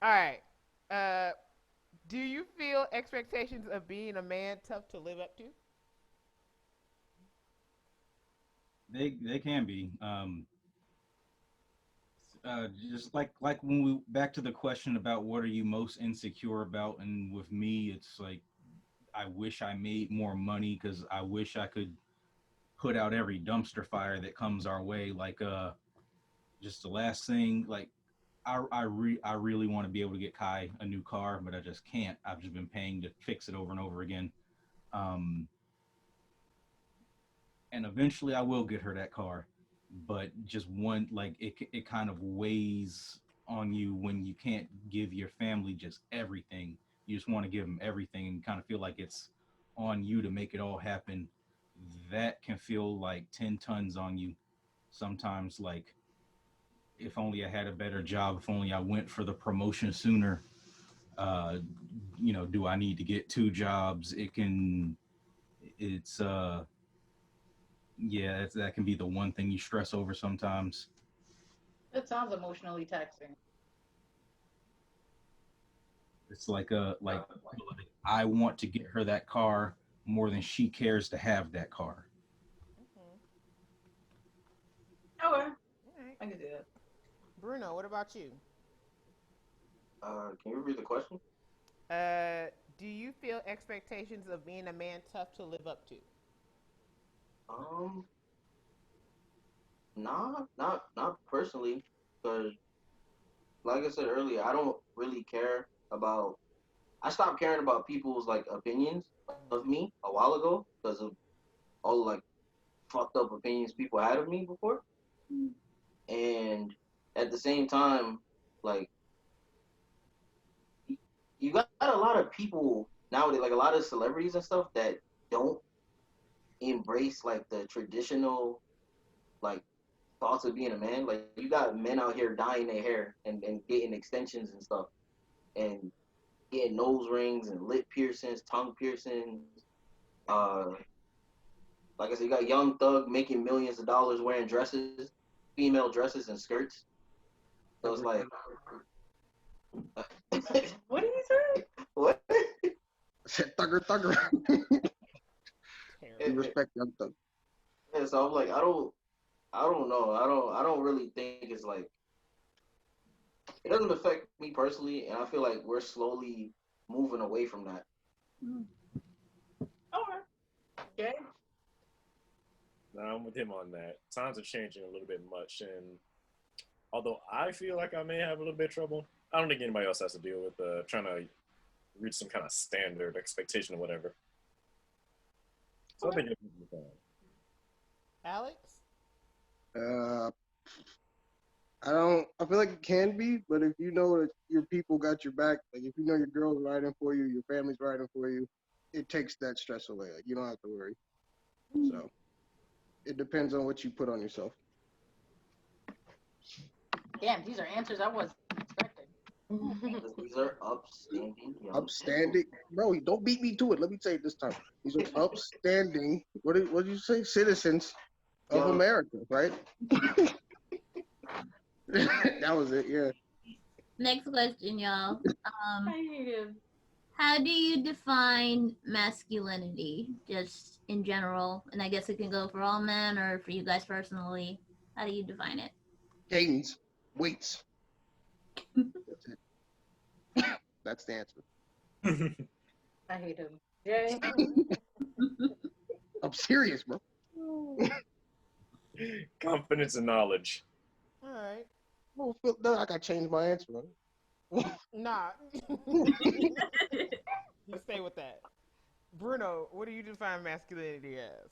All right. Do you feel expectations of being a man tough to live up to? They can be. Just like when we back to the question about what are you most insecure about, and with me, it's like I wish I made more money because I wish I could put out every dumpster fire that comes our way. Like just the last thing, like I really want to be able to get Kai a new car, but I just can't. I've just been paying to fix it over and over again. And eventually I will get her that car, but just one, like it kind of weighs on you when you can't give your family just everything. You just want to give them everything and kind of feel like it's on you to make it all happen. That can feel like 10 tons on you sometimes. Like, if only I had a better job, if only I went for the promotion sooner. Uh, do I need to get 2 jobs? It's yeah, that can be the one thing you stress over sometimes. It sounds emotionally taxing. It's like I want to get her that car more than she cares to have that car. Okay, All right. I can do that. Bruno, what about you? Can you repeat the question? Do you feel expectations of being a man tough to live up to? Um, nah, not personally, because like I said earlier, I don't really care about. I stopped caring about people's like opinions of me a while ago because of all like fucked up opinions people had of me before, and at the same time, like you got a lot of people nowadays, like a lot of celebrities and stuff that don't embrace like the traditional like thoughts of being a man. Like you got men out here dyeing their hair and getting extensions and stuff and getting nose rings and lip piercings, tongue piercings. Uh, like I said, you got Young Thug making millions of dollars wearing dresses, female dresses and skirts. So it's like, What did you say? what? I said thugger. Terrible. You respect Young Thug. Yeah, so I'm like, I don't know. I don't really think it's like it doesn't affect me personally, and I feel like we're slowly moving away from that. Okay. Nah, I'm with him on that. Times are changing a little bit much, and although I feel like I may have a little bit of trouble, I don't think anybody else has to deal with trying to reach some kind of standard expectation or whatever. So I think it'll be fine. Alex? Uh, I don't. I feel like it can be, but if you know that your people got your back, like if you know your girl's riding for you, your family's riding for you, it takes that stress away. Like you don't have to worry. So it depends on what you put on yourself. Damn, these are answers I wasn't expecting. These are upstanding young Upstanding, bro. Don't beat me to it. Let me say it this time. These are upstanding. What did you say? Citizens of Young. America, right? That was it. Yeah. Next question, y'all. I hate him. How do you define masculinity, just in general? And I guess it can go for all men or for you guys personally. How do you define it? Gains, weights. That's it. That's the answer. I hate him. Jay. I'm serious, bro. Confidence and knowledge. All right. Oh, no, I gotta change my answer, bro. Nah. You stay with that. Bruno, what do you define masculinity as?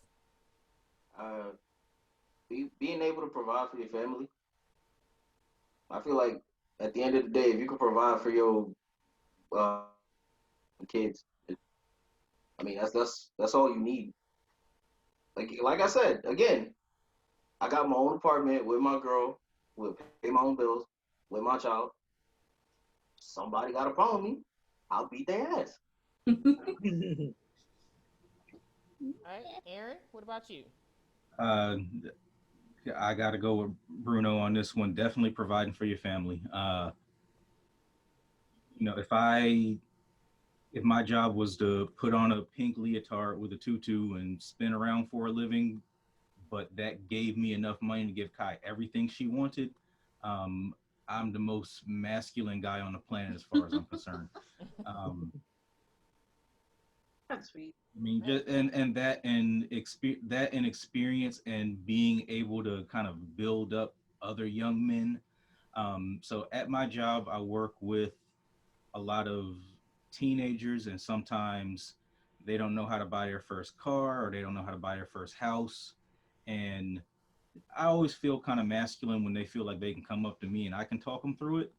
Being able to provide for your family. I feel like at the end of the day, if you can provide for your uh, kids, I mean that's all you need. Like I said again, I got my own apartment with my girl, will pay my own bills with my child. Somebody got a problem with me, I'll beat their ass. All right. Aaron, what about you? Uh, I got to go with Bruno on this one. Definitely providing for your family. If my job was to put on a pink leotard with a tutu and spin around for a living, but that gave me enough money to give Kai everything she wanted, I'm the most masculine guy on the planet as far as I'm concerned. That's sweet. I mean, just that and experience and being able to kind of build up other young men. So at my job, I work with a lot of teenagers, and sometimes they don't know how to buy their first car or they don't know how to buy their first house. And I always feel kind of masculine when they feel like they can come up to me and I can talk them through it.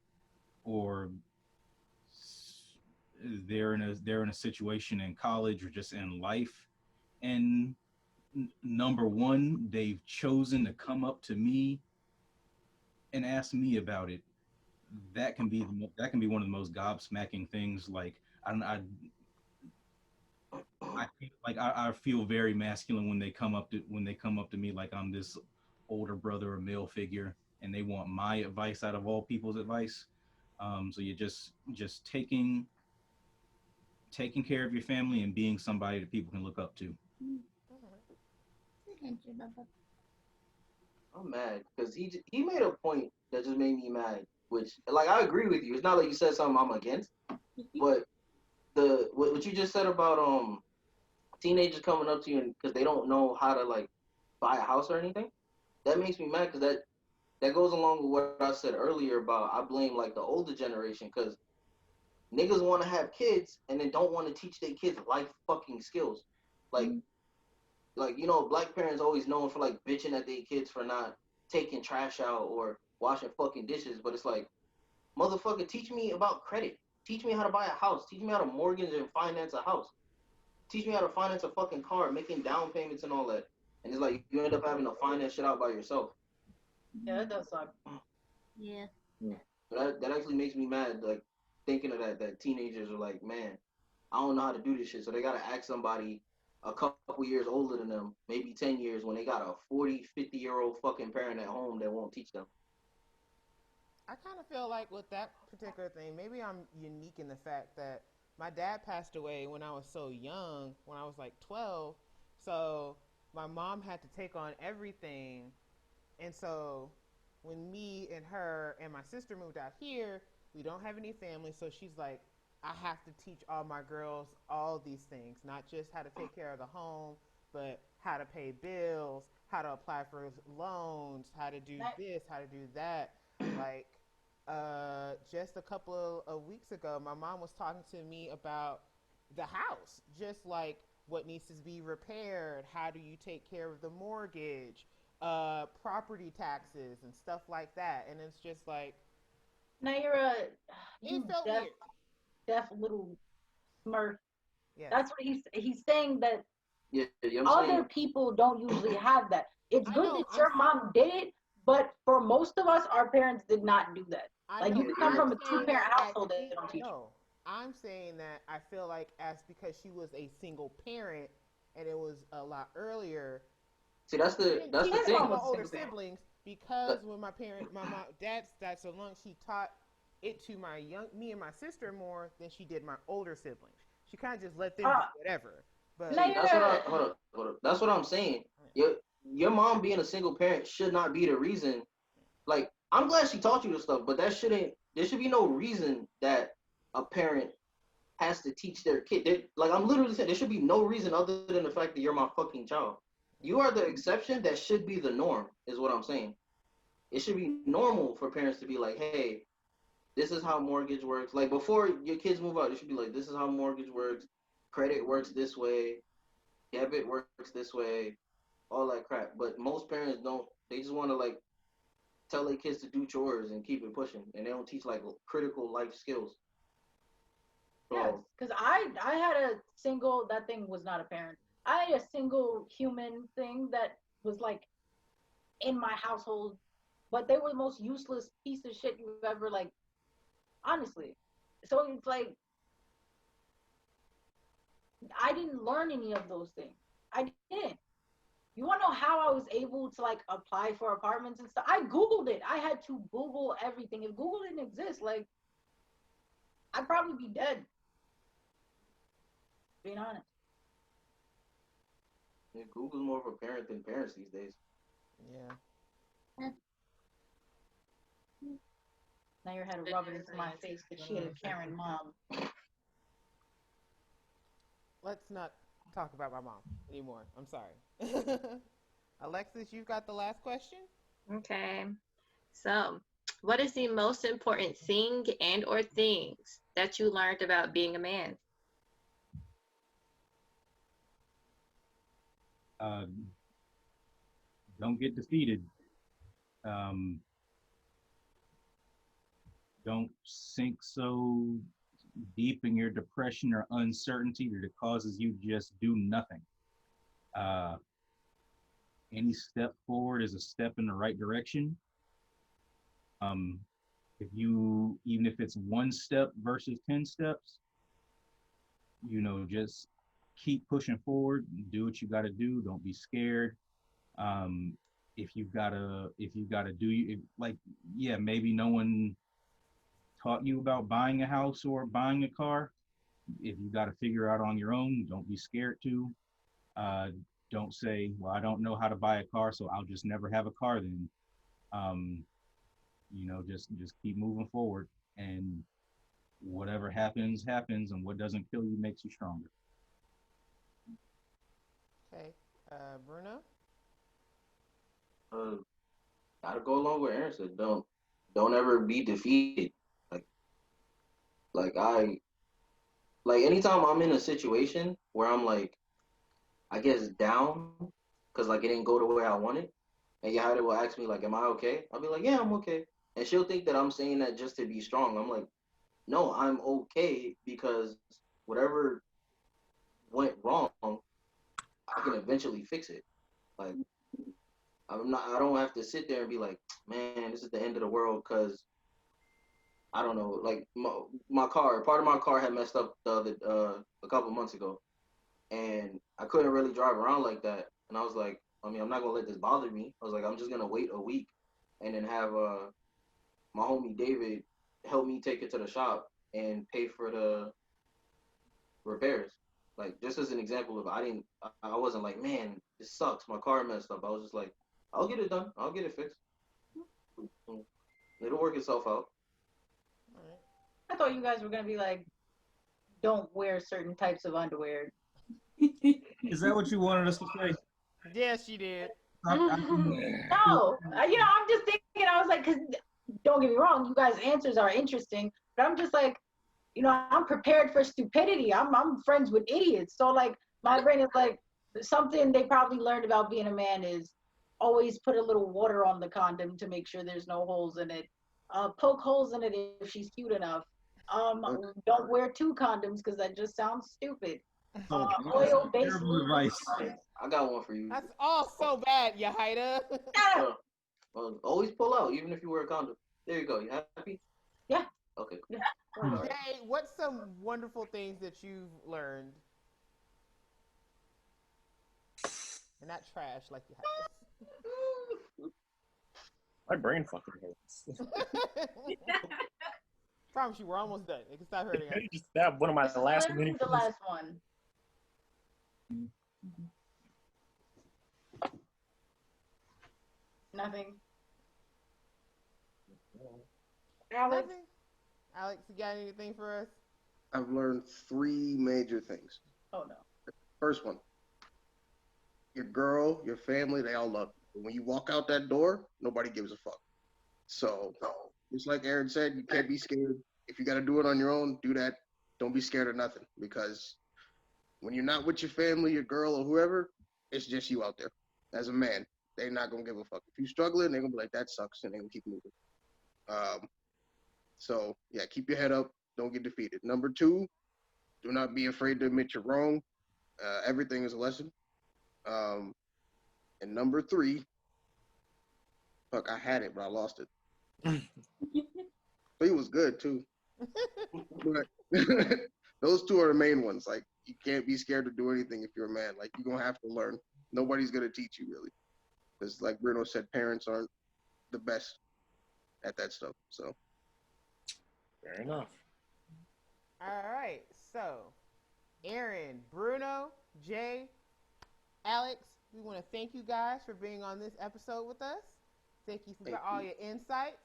or they're in a situation in college or just in life, and number one, they've chosen to come up to me and ask me about it. That can be one of the most gobsmacking things. Like I feel like I feel very masculine when they come up to me like I'm this older brother or male figure, and they want my advice out of all people's advice. So you're just taking care of your family and being somebody that people can look up to. I'm mad because he made a point that just made me mad. Which, like, I agree with you. It's not like you said something I'm against, but what you just said about teenagers coming up to you because they don't know how to like buy a house or anything. That makes me mad because that goes along with what I said earlier about I blame like the older generation because niggas want to have kids and then don't want to teach their kids life fucking skills. Like, black parents always known for like bitching at their kids for not taking trash out or washing fucking dishes, but it's like, motherfucker, teach me about credit. Teach me how to buy a house. Teach me how to mortgage and finance a house. Teach me how to finance a fucking car, making down payments and all that. And it's like you end up having to finance shit out by yourself. Yeah, that does suck. Yeah. But that actually makes me mad, like thinking of that teenagers are like, man, I don't know how to do this shit. So they gotta ask somebody a couple years older than them, maybe 10 years, when they got a 40, 50-year-old fucking parent at home that won't teach them. I kind of feel like with that particular thing, maybe I'm unique in the fact that my dad passed away when I was so young, when I was like 12. So my mom had to take on everything. And so when me and her and my sister moved out here, we don't have any family. So she's like, I have to teach all my girls all these things, not just how to take care of the home, but how to pay bills, how to apply for loans, how to do this, how to do that. Like, just a couple of weeks ago, my mom was talking to me about the house, just like what needs to be repaired, how do you take care of the mortgage, property taxes, and stuff like that. And it's just like, Now it you felt weird. deaf little smurf. Yes. That's what he's saying that Yeah, other people don't usually have that. It's good that your mom did it, but for most of us, our parents did not do that. Like, you can come from a two-parent household that don't teach you. No, I'm saying that I feel like because she was a single parent and it was a lot earlier. See, that's the thing. My older siblings, because when my dad died so long, she taught it to me and my sister more than she did my older siblings. She kind of just let them do whatever. But see, hold up. That's what I'm saying. Your mom being a single parent should not be the reason. Like, I'm glad she taught you this stuff, but there should be no reason that a parent has to teach their kid. Like, I'm literally saying there should be no reason other than the fact that you're my fucking child. You are the exception that should be the norm, is what I'm saying. It should be normal for parents to be like, hey, this is how mortgage works. Like, before your kids move out, it should be like, this is how mortgage works. Credit works this way. Debit works this way. All that crap. But most parents don't. They just want to, like, tell their kids to do chores and keep it pushing. And they don't teach, like, critical life skills. So, yes, because I had a single, that thing was not a parent. I had a single human thing that was like in my household, but they were the most useless piece of shit you've ever, like, honestly. So it's like, I didn't learn any of those things. I didn't. You want to know how I was able to like apply for apartments and stuff? I Googled it. I had to Google everything. If Google didn't exist, like, I'd probably be dead. Being honest. yeah, Google's more of a parent than parents these days. Yeah. Now your head rubbing into my face that she had a Karen mom. Let's not talk about my mom anymore. I'm sorry. Alexis, you've got the last question? Okay. So, what is the most important thing and or things that you learned about being a man? Don't get defeated. Don't sink so deep in your depression or uncertainty that it causes you to just do nothing. Uh, any step forward is a step in the right direction. If you, even if it's one step versus 10 steps, just keep pushing forward, do what you got to do. Don't be scared. If you gotta do maybe no one taught you about buying a house or buying a car. If you got to figure out on your own, don't be scared to. Uh, don't say, well, I don't know how to buy a car, so I'll just never have a car then. Um, just keep moving forward, and whatever happens, happens, and what doesn't kill you makes you stronger. Okay, Bruno. Gotta go along with Aaron said. Don't ever be defeated. Like like I like anytime I'm in a situation where I'm like, I guess down, cause like it didn't go the way I wanted, and Yahida will ask me like, "Am I okay?" I'll be like, "Yeah, I'm okay," and she'll think that I'm saying that just to be strong. I'm like, no, I'm okay because whatever went wrong, I can eventually fix it. Like I don't have to sit there and be like, man, this is the end of the world because I don't know, like my car, part of my car had messed up a couple months ago, and I couldn't really drive around like that. And I was like, I mean, I'm not gonna let this bother me. I was like, I'm just gonna wait a week, and then have my homie David help me take it to the shop and pay for the repairs. Like just as an example of I wasn't like, man, this sucks. My car messed up. I was just like, I'll get it done. I'll get it fixed. It'll work itself out. All right. I thought you guys were gonna be like, don't wear certain types of underwear. Is that what you wanted us to say? Yes, she did. No, I'm just thinking. I was like, because don't get me wrong, you guys' answers are interesting, but I'm just like, I'm prepared for stupidity. I'm friends with idiots, so like my brain is like something they probably learned about being a man is always put a little water on the condom to make sure there's no holes in it. Poke holes in it if she's cute enough. Don't wear two condoms because that just sounds stupid. Oil-based terrible advice. I got one for you. That's all so bad, Yahida. Well, always pull out, even if you wear a condom. There you go. You happy? Yeah. Okay. Yeah. Jay, what's some wonderful things that you've learned? And not trash like Yahida. My brain fucking hurts. Promise you, we're almost done. It can stop hurting. You just stabbed one of my last Literally minute. the last one. Nothing. Alex? Nothing? Alex, you got anything for us? I've learned 3 major things. Oh no. First one, your girl, your family, they all love you. But when you walk out that door, nobody gives a fuck. So, just like Aaron said, you can't be scared. If you got to do it on your own, do that. Don't be scared of nothing, because when you're not with your family, your girl, or whoever, it's just you out there. As a man, they're not going to give a fuck. If you're struggling, they're going to be like, that sucks, and they're going to keep moving. So, yeah, keep your head up. Don't get defeated. Number 2, do not be afraid to admit you're wrong. Everything is a lesson. And number 3, fuck, I had it, but I lost it. 3 was good, too. But those 2 are the main ones. Like, you can't be scared to do anything if you're a man. Like, you're going to have to learn. Nobody's going to teach you, really. Because, like Bruno said, parents aren't the best at that stuff. So, Fair enough. All right. So, Aaron, Bruno, Jay, Alex, we want to thank you guys for being on this episode with us. Thank you for all your insights.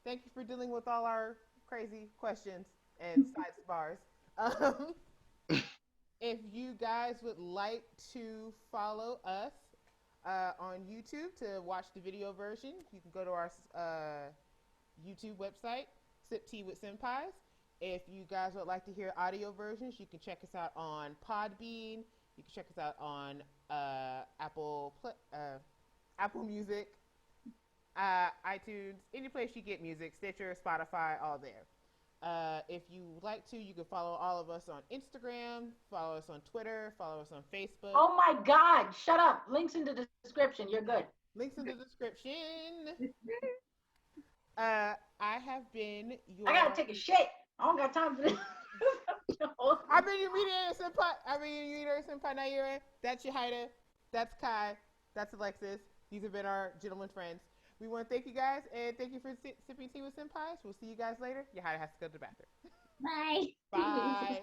Thank you for dealing with all our crazy questions and sidebars. If you guys would like to follow us on YouTube to watch the video version, you can go to our YouTube website, SipTeawithSenpais. If you guys would like to hear audio versions, you can check us out on Podbean. You can check us out on Apple Music. iTunes, any place you get music, Stitcher, Spotify, all there. If you would like to, you can follow all of us on Instagram, follow us on Twitter, follow us on Facebook. Oh my God! Shut up. Links in the description. You're good. Links in the description. I have been your. I gotta take a shit. I don't got time for this. I've been your mediator senpai. I've been your mediator senpai Naira. That's Shahida. That's Kai. That's Alexis. These have been our gentlemen friends. We want to thank you guys and thank you for sipping tea with senpais. We'll see you guys later. Yahida has to go to the bathroom. Bye. Bye.